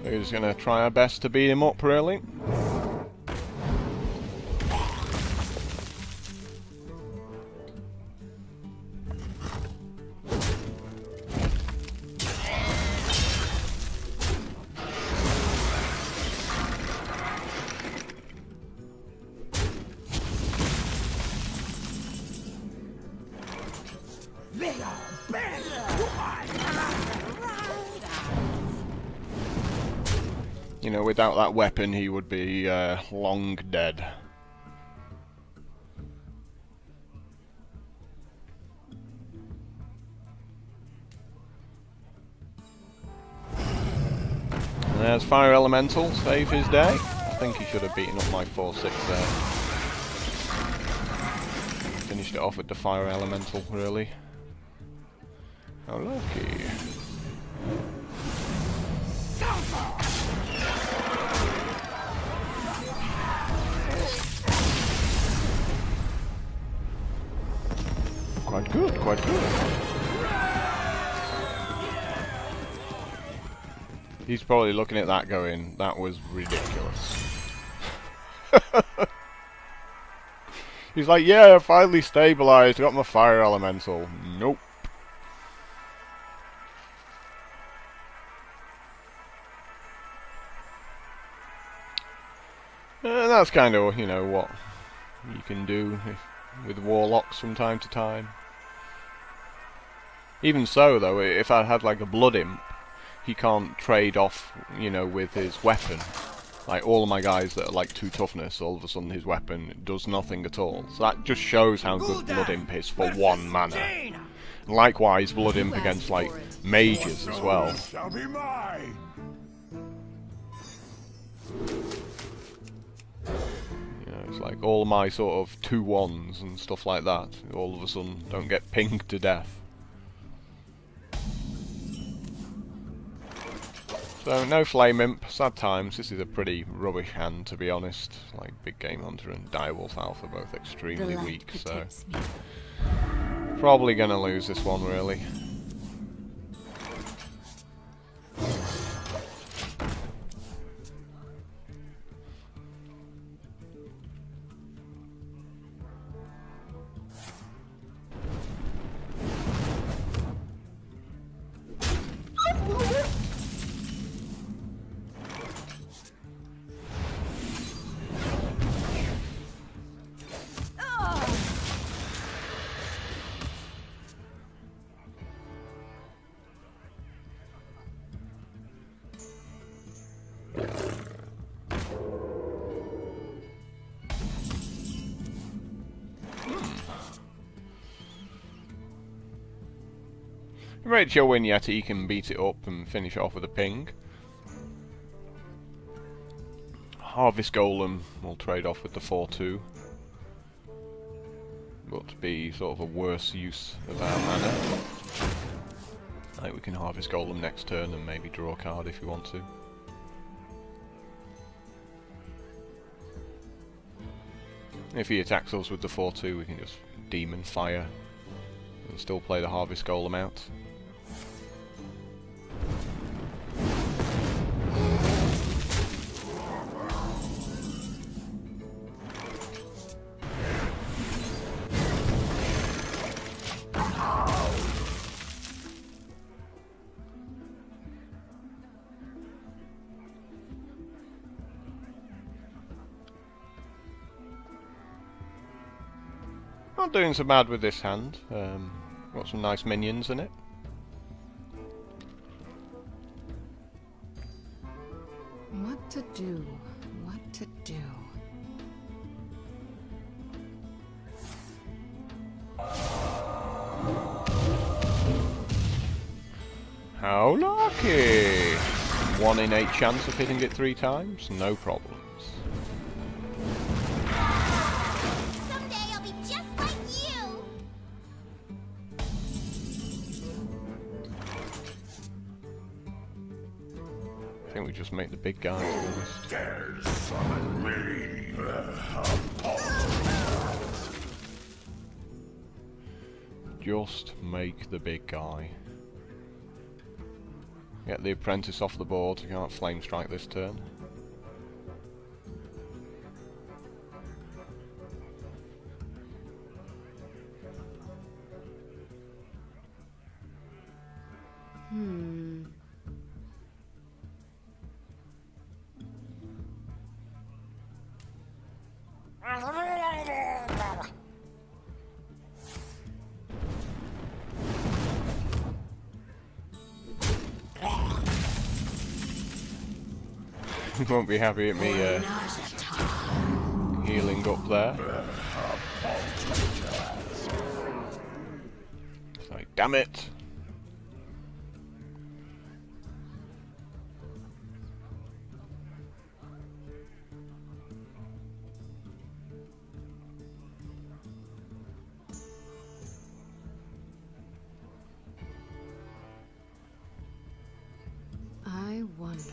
We're just going to try our best to beat him up, really. You know, without that weapon he would be long dead. And there's Fire Elemental, save his day. I think he should have beaten up my 4-6 there. finished it off with the fire elemental, really. How lucky. Quite good, quite good. He's probably looking at that going, that was ridiculous. He's like, yeah, finally stabilized, got my fire elemental. Nope. And that's kind of, you know, what you can do with warlocks from time to time. Even so, though, if I had like a blood imp, he can't trade off, you know, with his weapon. Like, all of my guys that are like 2 toughness, all of a sudden his weapon does nothing at all. So that just shows how good Blood Imp is for 1 mana. And likewise, Blood Imp against, like, mages as well. Shall be mine. You know, it's like all my sort of 2/1s and stuff like that, all of a sudden don't get pinged to death. So, no Flame Imp, sad times. This is a pretty rubbish hand, to be honest. Like, Big Game Hunter and Direwolf Alpha both extremely weak, so... probably gonna lose this one, really. Ready to win yet, he can beat it up and finish it off with a ping. Harvest Golem will trade off with the 4/2, but be sort of a worse use of our mana. Like, we can Harvest Golem next turn and maybe draw a card if we want to. If he attacks us with the 4/2, we can just Demon Fire and still play the Harvest Golem out. Not doing so bad with this hand. Got some nice minions in it. What to do? What to do? How lucky! 1 in 8 chance of hitting it 3 times, no problems. Someday I'll be just like you. I think we just make the big guy, to be honest. Dare summon me. Just make the big guy. Get the apprentice off the board, you can't flame strike this turn. You won't be happy at me healing up there. It's like, damn it! wonder.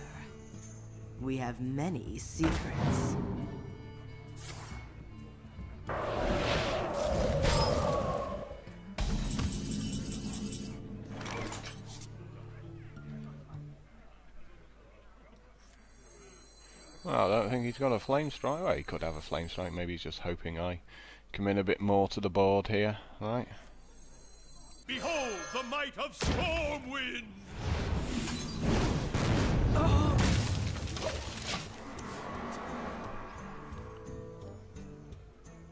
We have many secrets. Well, I don't think he's got a flame strike. Well, he could have a flame strike. Maybe he's just hoping I come in a bit more to the board here. Right. Behold the might of Stormwind!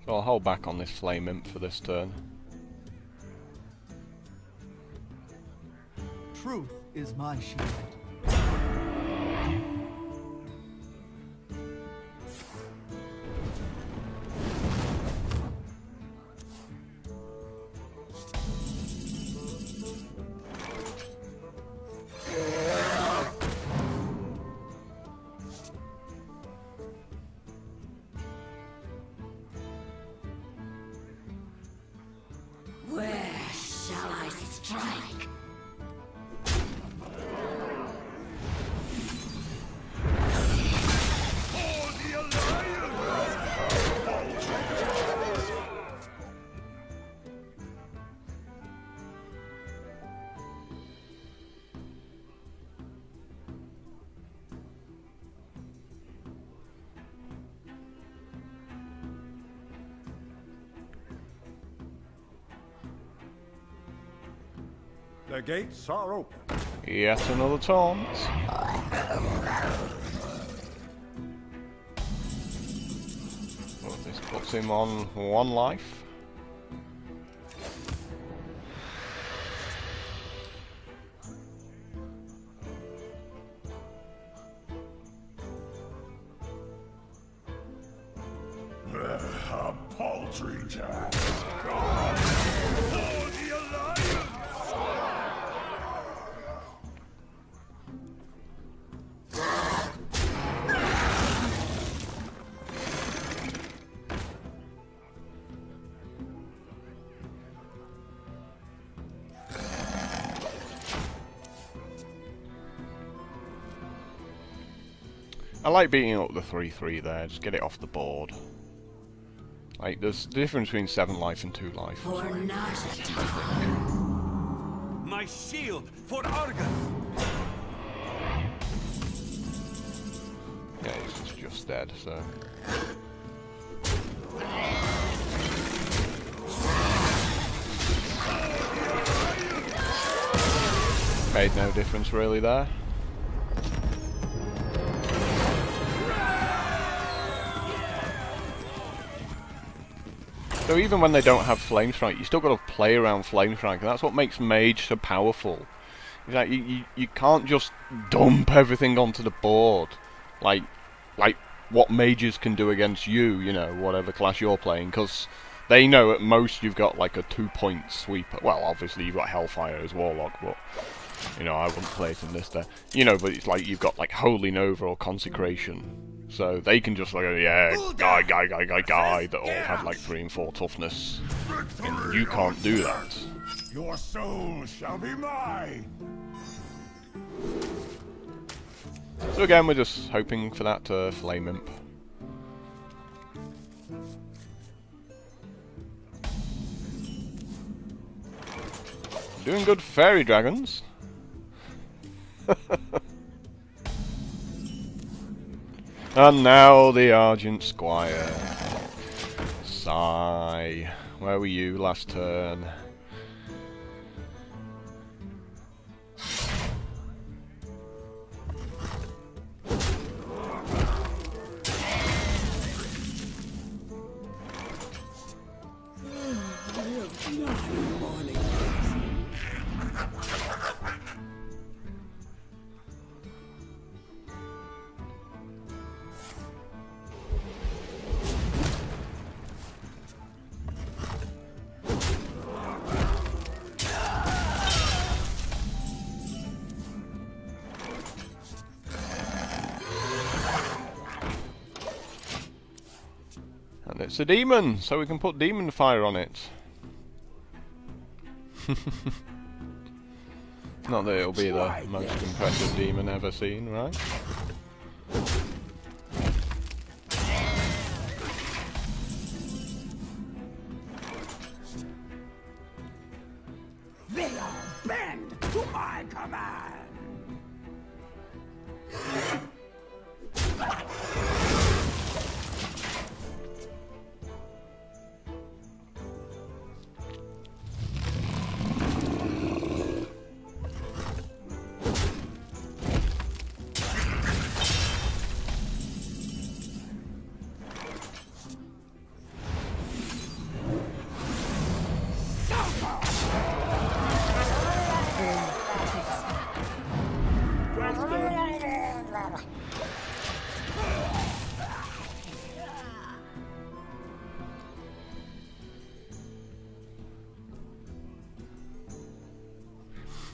So I'll hold back on this flame imp for this turn. Truth is my shield. Where shall I strike? For the Alliance! The gates are open. Yet another taunt. Well, this puts him on 1 life. A paltry task. For the Alliance! I like beating up the 3/3 there, just get it off the board. Like, there's the difference between 7 life and 2 life. For Narjata. My shield for Argus! Yeah, he's just dead, so... Made no difference really there. So even when they don't have Flame Strike, you still got to play around Flame Strike, and that's what makes Mage so powerful. Is that you can't just dump everything onto the board, like what mages can do against you, you know, whatever class you're playing, because they know at most you've got like a 2-point sweeper. Well, obviously you've got Hellfire as Warlock, but you know, I wouldn't play it in this there. You know, but it's like you've got like Holy Nova or Consecration. So they can just like, yeah, guy, that all have like 3 and 4 toughness. And you can't do that. Your soul shall be mine! So again, we're just hoping for that Flame Imp. Doing good Fairy Dragons. And now the Argent Squire. Sigh. Where were you last turn? And it's a demon, so we can put demon fire on it. Not that it'll be the most impressive demon ever seen, right? They are bend to my command.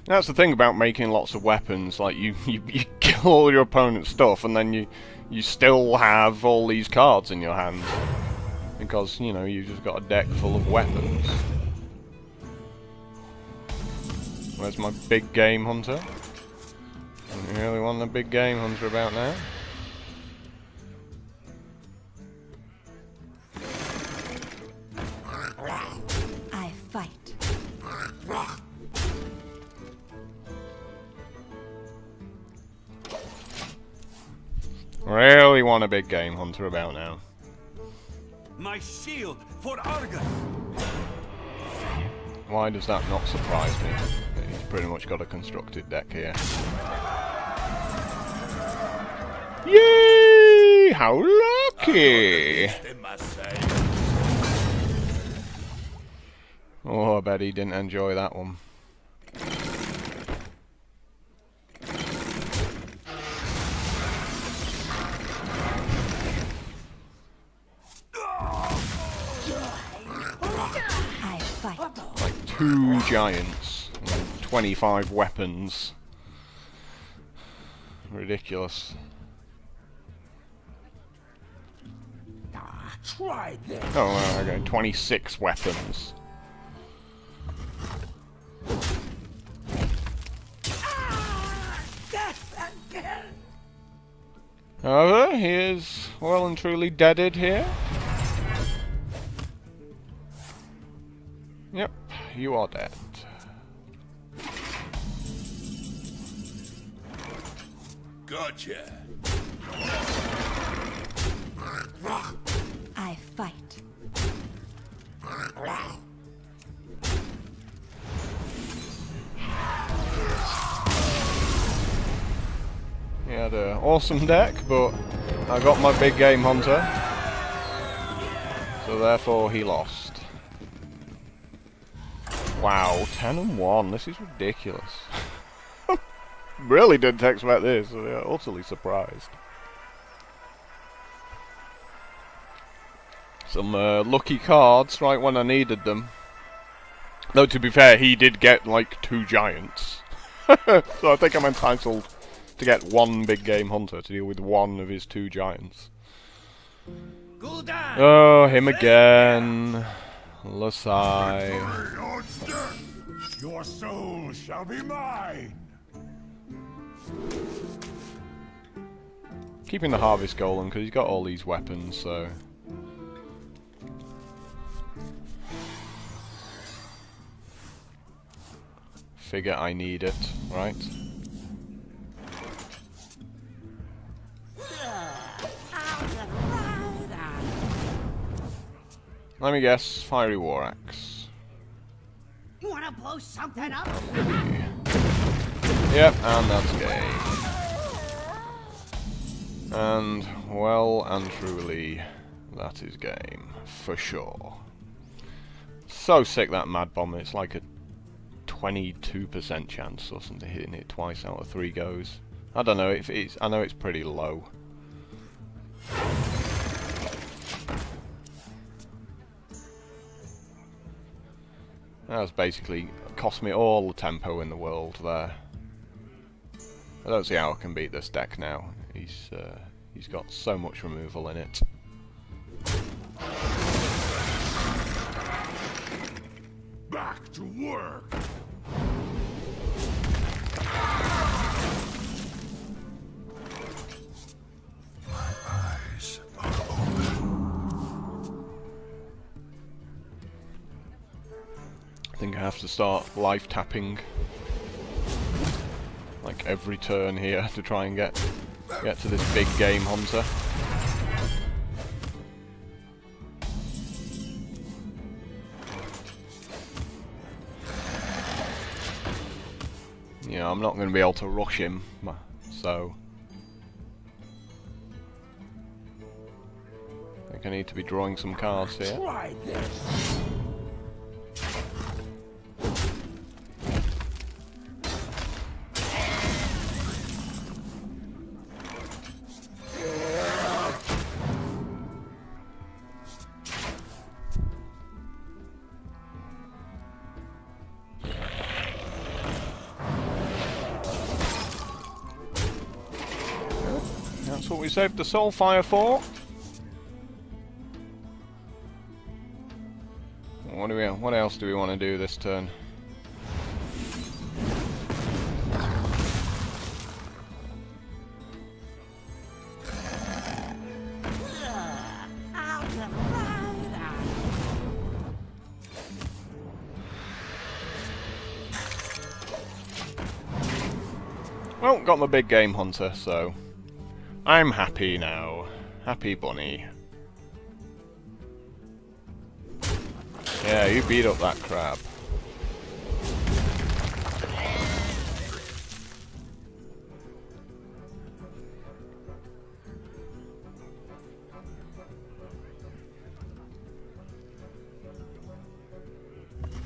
That's the thing about making lots of weapons, like you kill all your opponent's stuff and then you still have all these cards in your hand. Because, you know, you've just got a deck full of weapons. Where's my big game hunter? You really want the big game hunter about now? I fight. Really want a big game hunter about now. My shield for Argus. Why does that not surprise me? He's pretty much got a constructed deck here. Yay! How lucky! Oh, I bet he didn't enjoy that one. Like 2 giants and 25 weapons. Ridiculous. Try this. Oh, well, okay, 26 weapons. Death again. However, he is well and truly deaded here. Yep, you are dead. Gotcha. I fight. He had an awesome deck, but I got my big game hunter, so therefore he lost. Wow, 10-1, this is ridiculous. Really didn't expect this, so yeah, utterly surprised. Some lucky cards right when I needed them. Though to be fair, he did get like 2 giants. So I think I'm entitled to get 1 big game hunter to deal with 1 of his 2 giants. Oh, him again. Lasai. Your soul shall be mine. Keeping the harvest golem because he's got all these weapons, so. Figure I need it, right? Let me guess, Fiery War Axe. You wanna blow something up? Yep, and that's game. And, well and truly, that is game. For sure. So sick that Mad Bomb, it's like a 22% chance or something hitting it twice out of 3 goes. I don't know, I know it's pretty low. That's basically cost me all the tempo in the world there. I don't see how I can beat this deck now. He's got so much removal in it. Back to work. You have to start life tapping like every turn here to try and get to this big game hunter. You know, I'm not going to be able to rush him, so I think I need to be drawing some cards here. Try this. That's what we saved the Soulfire for. What else do we want to do this turn? Well, got my big game hunter, so I'm happy now. Happy bunny. Yeah, you beat up that crab.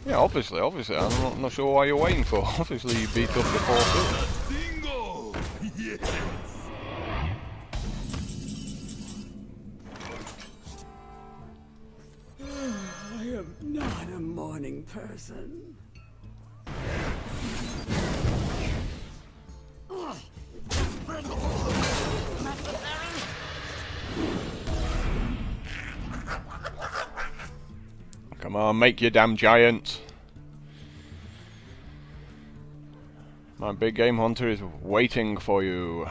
Yeah, obviously, I'm not sure why you're waiting for. Obviously you beat up the 4-2. Bingo! Yes! I am not a morning person. Come on, make your damn giant. My big game hunter is waiting for you.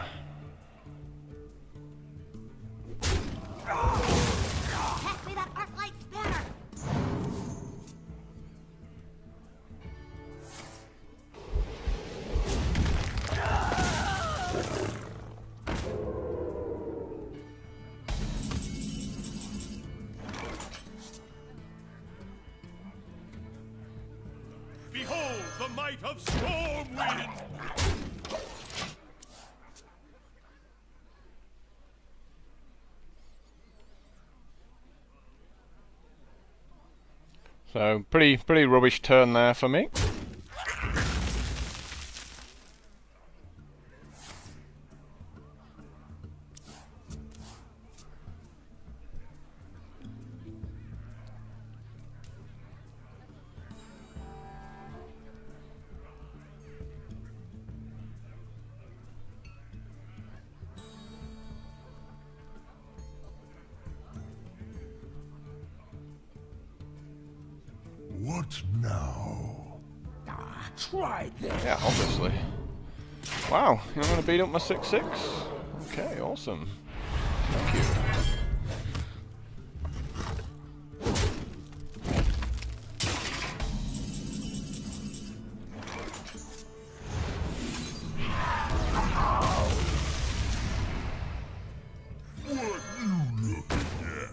Pass me that arc light spanner. Behold the might of Stormwind! So pretty rubbish turn there for me. What now? Try this. Yeah, obviously. Wow, you're going to beat up my 6-6? Okay, awesome. Thank you. What you looking at?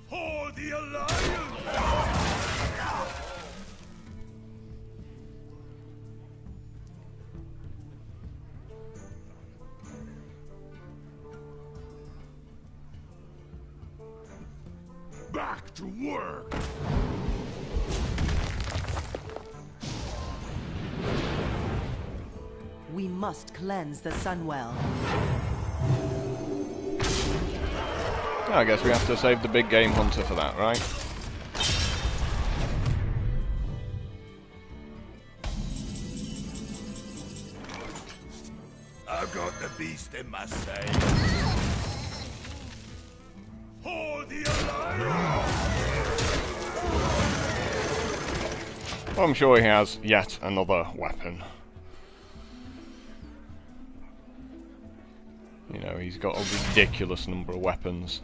For the Alliance! Back to work! We must cleanse the Sunwell. I guess we have to save the big game hunter for that, right? I've got the beast in my sight. For the Alliance! Well, I'm sure he has yet another weapon. You know, he's got a ridiculous number of weapons.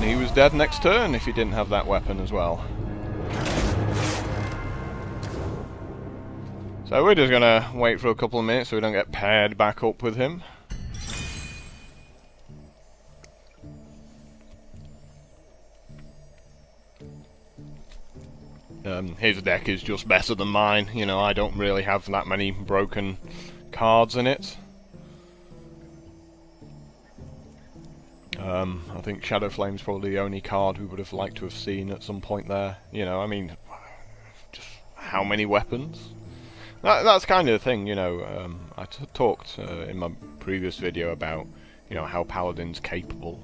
he was dead next turn if he didn't have that weapon as well. So we're just gonna wait for a couple of minutes so we don't get paired back up with him. His deck is just better than mine. You know, I don't really have that many broken cards in it. I think Shadow Flame's probably the only card we would have liked to have seen at some point there. You know, I mean, just how many weapons? That's kind of the thing, you know. I talked in my previous video about, you know, how Paladin's capable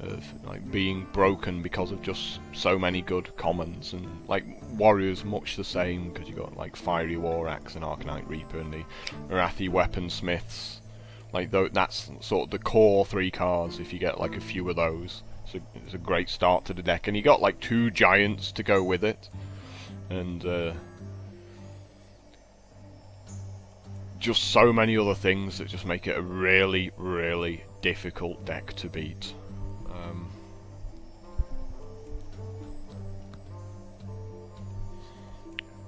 of like being broken because of just so many good commons, and like Warrior's much the same because you got like Fiery War Axe and Arcanite Reaper and the Arathi Weaponsmiths. Like that's sort of the core 3 cards. If you get like a few of those, it's a great start to the deck, and you got like 2 giants to go with it, and just so many other things that just make it a really, really difficult deck to beat.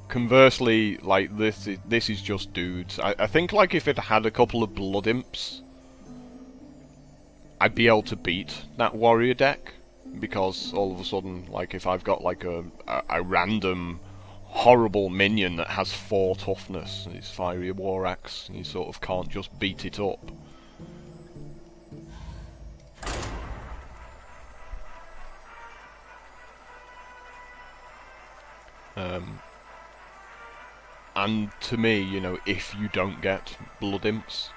Conversely, like this is just dudes. I think like if it had a couple of Blood Imps, I'd be able to beat that warrior deck, because all of a sudden, like if I've got like a random horrible minion that has 4 toughness and it's Fiery War Axe, you sort of can't just beat it up. And to me, you know, if you don't get Blood Imps,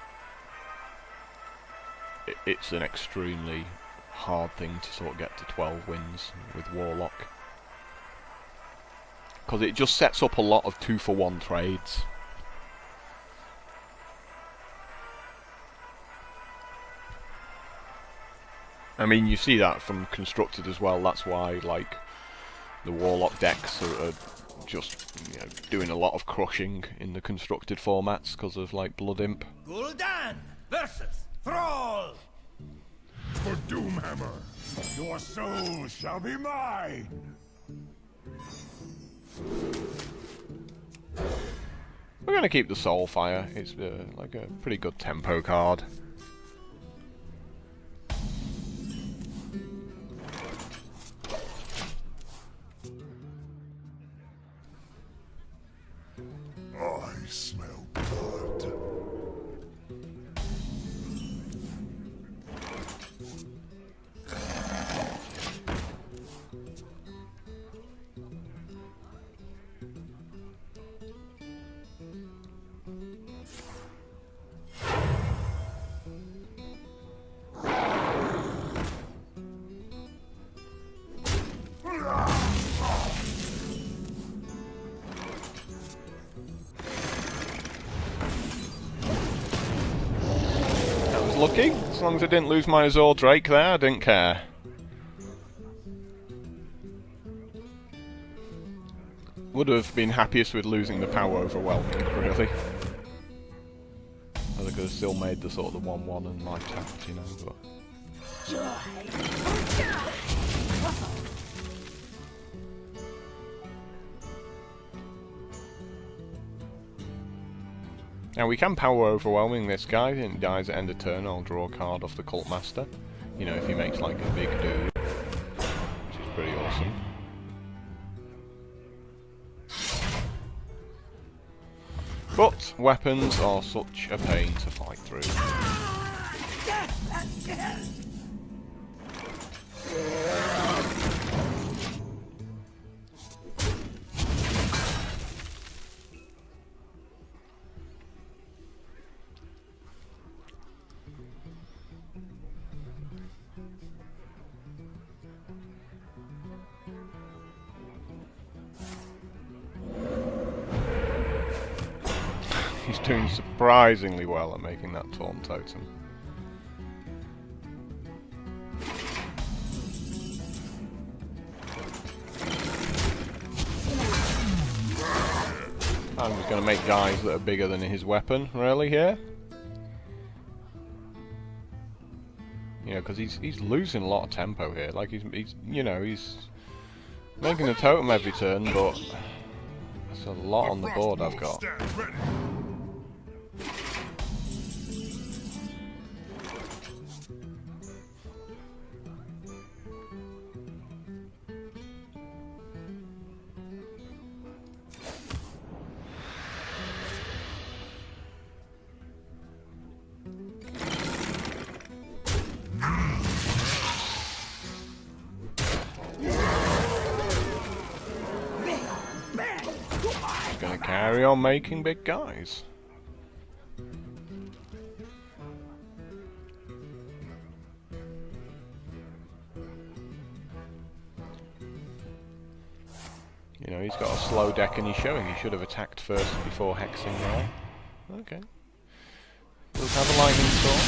it's an extremely hard thing to sort of get to 12 wins with Warlock. Because it just sets up a lot of 2-for-1 trades. I mean, you see that from Constructed as well. That's why, like, the Warlock decks are just, you know, doing a lot of crushing in the Constructed formats because of, like, Blood Imp. Gul'dan versus Thrall! For Doomhammer, your soul shall be mine! We're going to keep the Soulfire. It's like a pretty good tempo card. I smell blood. Lucky. As long as I didn't lose my Azor Drake there, I didn't care. Would have been happiest with losing the power overwhelming, really. I could have still made the sort of the 1-1 and life tapped, you know, but... Now we can power overwhelming this guy, and he dies at end of turn. I'll draw a card off the Cult Master. You know, if he makes like a big dude, which is pretty awesome. But weapons are such a pain to fight through. He's doing surprisingly well at making that Taunt Totem. I'm just going to make guys that are bigger than his weapon, really, here. You know, because he's losing a lot of tempo here. Like he's you know, he's making a totem every turn, but that's a lot on the board I've got. Gonna carry on making big guys. You know, he's got a slow deck and he's showing he should have attacked first before hexing there. Okay. Does have a lightning storm.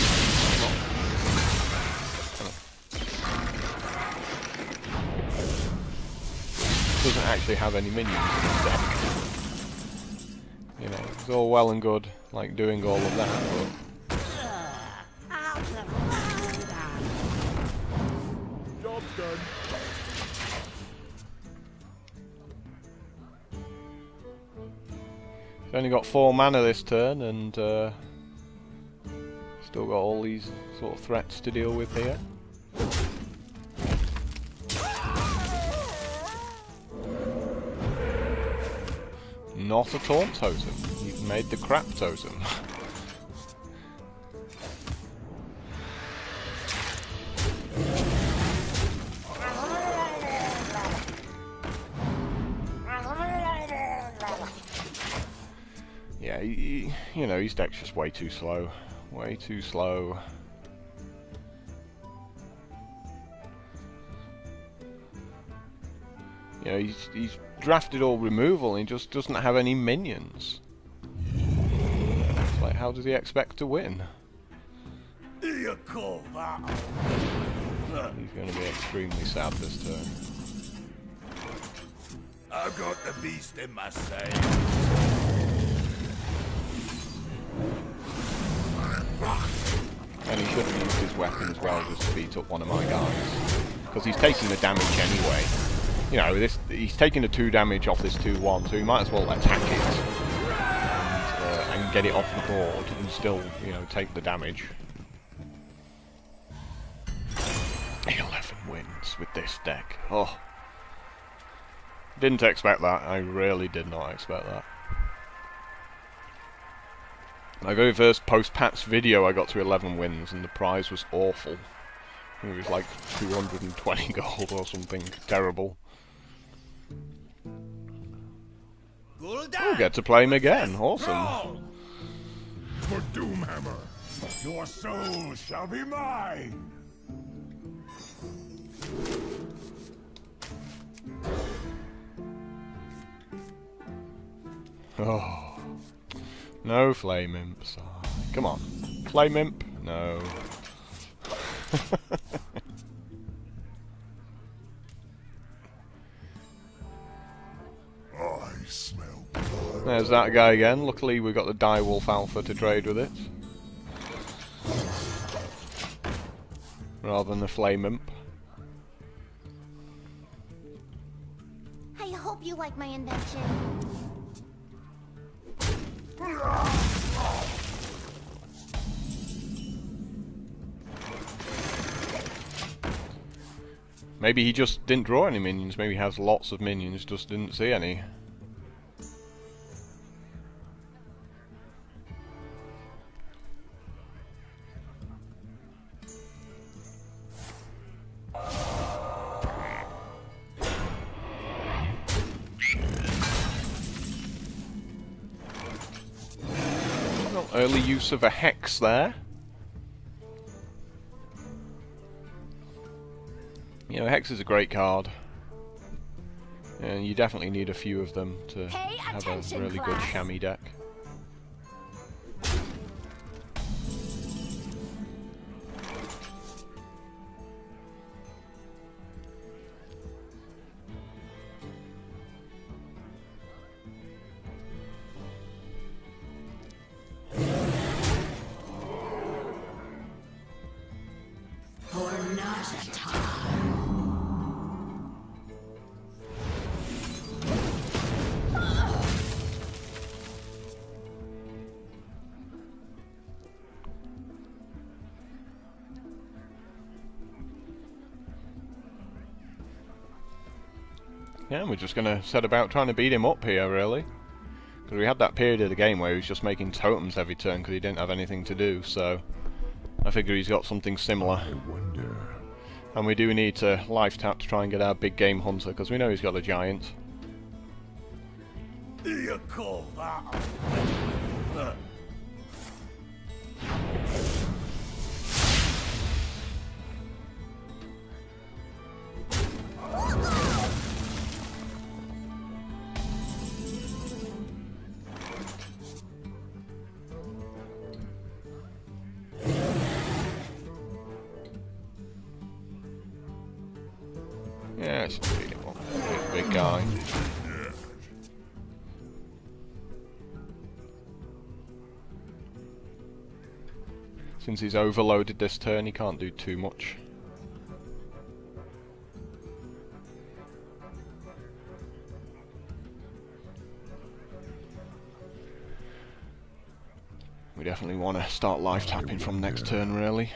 Doesn't actually have any minions in his deck. You know, it's all well and good, like doing all of that, but Job's done. he's only got 4 mana this turn, and still got all these sort of threats to deal with here. Not a taunt totem. You've made the crap totem. Yeah, you know, his deck's just way too slow. Way too slow. You know, he's drafted all removal and he just doesn't have any minions. It's like, how does he expect to win? You call that? He's going to be extremely sad this turn. I've got the beast in my sight. And he should have used his weapon as well just to beat up one of my guys. Because he's taking the damage anyway. You know, he's taking the 2 damage off this 2-1, so he might as well attack it and get it off the board and still, you know, take the damage. 11 wins with this deck. Oh. Didn't expect that. I really did not expect that. My very first post-patch video I got to 11 wins and the prize was awful. It was like 220 gold or something terrible. We'll get to play him again. Awesome. For Doomhammer, your soul shall be mine. Oh. No flame imps. Oh, come on. Flame imp? No. I smell blood. There's that guy again. Luckily we got the Direwolf Alpha to trade with it. Rather than the Flame Imp. I hope you like my invention. Maybe he just didn't draw any minions. Maybe he has lots of minions, just didn't see any. Well, early use of a hex there. You know, Hex is a great card, and you definitely need a few of them to have a really good chamois deck. yeah, we're just going to set about trying to beat him up here, really. Because we had that period of the game where he was just making totems every turn because he didn't have anything to do, so I figure he's got something similar. And we do need to life tap to try and get our big game hunter, because we know he's got a giant. Do you call that a... Yeah, it's a big guy. Since he's overloaded this turn, he can't do too much. We definitely want to start life tapping from next turn, really.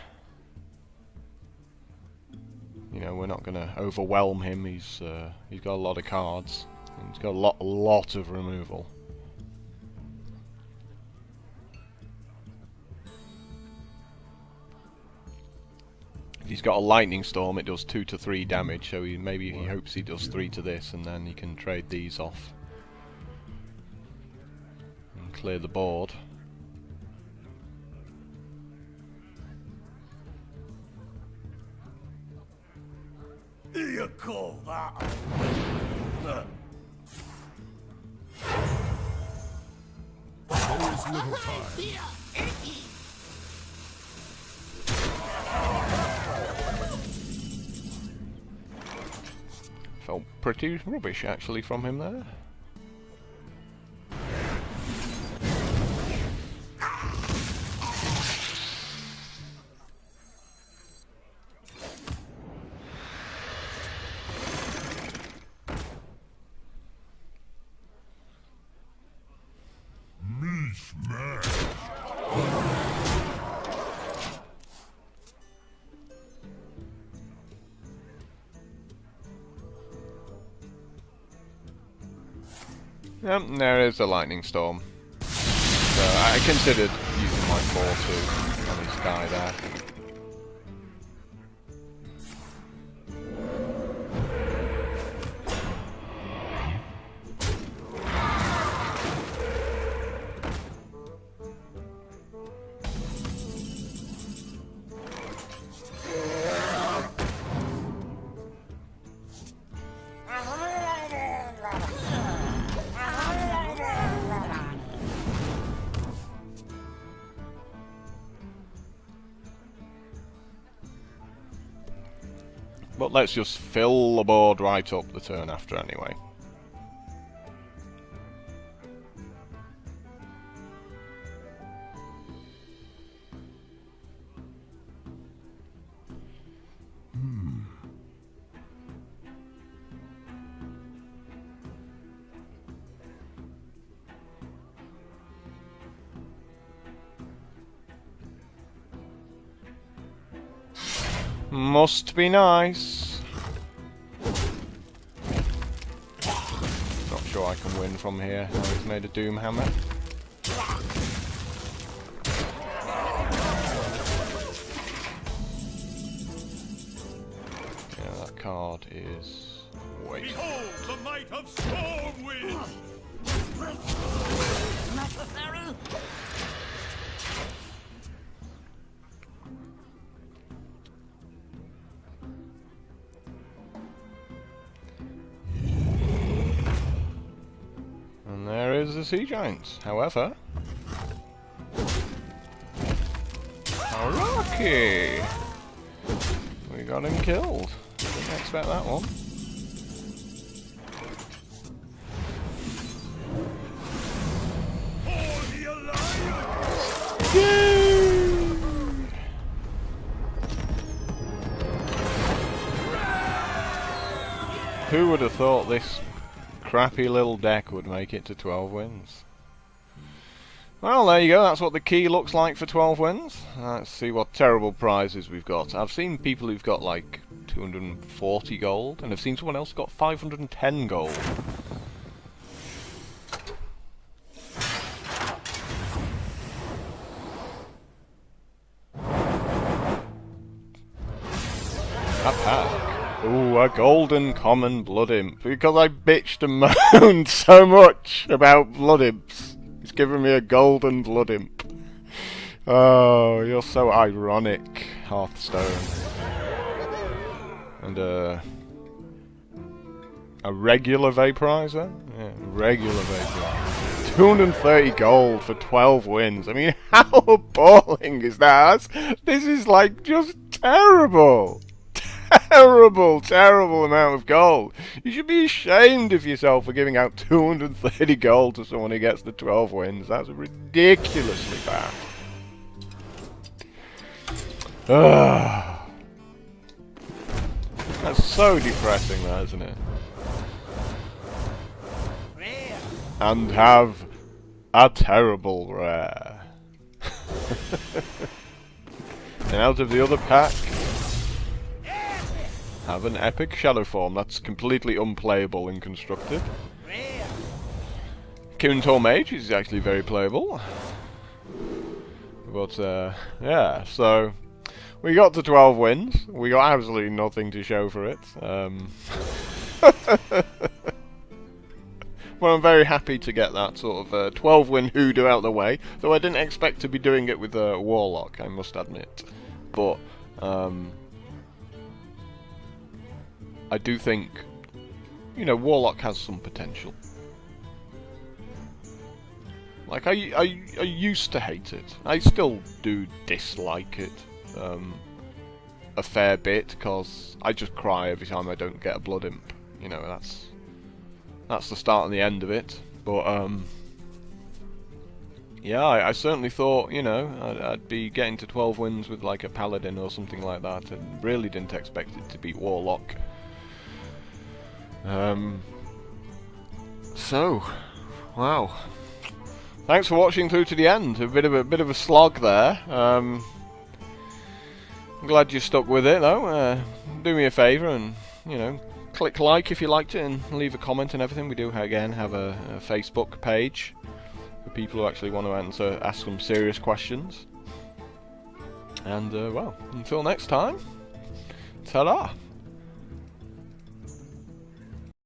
You know, we're not going to overwhelm him. He's got a lot of cards. And he's got a lot of removal. If he's got a lightning storm, it does 2 to 3 damage. So maybe he hopes he does 3 to this, and then he can trade these off and clear the board. Do you call that a... There is little time. Felt pretty rubbish, actually, from him there. Yep, there is a lightning storm. So I considered using my 4-2 on this guy there. But let's just fill the board right up the turn after anyway. Must be nice. Not sure I can win from here. Now he's made a Doom Hammer. Yeah, that card is... Wait. Behold the might of Stormwind! And there is the Sea Giant. However... How lucky! We got him killed. Didn't expect that one. Who would have thought this crappy little deck would make it to 12 wins? Well, there you go, that's what the key looks like for 12 wins. Let's see what terrible prizes we've got. I've seen people who've got like 240 gold, and I've seen someone else who got 510 gold. A pack. Ooh, a golden common blood imp. Because I bitched and moaned so much about blood imps. He's given me a golden blood imp. Oh, you're so ironic, Hearthstone. And a regular vaporizer? Yeah, regular vaporizer. 230 gold for 12 wins. I mean, how appalling is that? This is like just terrible. Terrible amount of gold. You should be ashamed of yourself for giving out 230 gold to someone who gets the 12 wins. That's ridiculously bad. Ugh. That's so depressing, that, isn't it? And have a terrible rare. And out of the other pack, have an epic shadow form that's completely unplayable and constructed. Kintor Mage is actually very playable. But yeah, so we got to 12 wins. We got absolutely nothing to show for it. Well, I'm very happy to get that sort of 12 win hoodoo out of the way, though I didn't expect to be doing it with a warlock, I must admit. But I do think, you know, warlock has some potential. Like, I used to hate it. I still do dislike it a fair bit, because I just cry every time I don't get a blood imp. You know, that's the start and the end of it. But yeah, I certainly thought, you know, I'd be getting to 12 wins with like a Paladin or something like that, and really didn't expect it to beat warlock. So, wow. Thanks for watching through to the end. A bit of a slog there. I'm glad you stuck with it though. Do me a favour and, you know, click like if you liked it and leave a comment and everything. We do again have a Facebook page for people who actually want to ask some serious questions. And well, until next time, ta-da!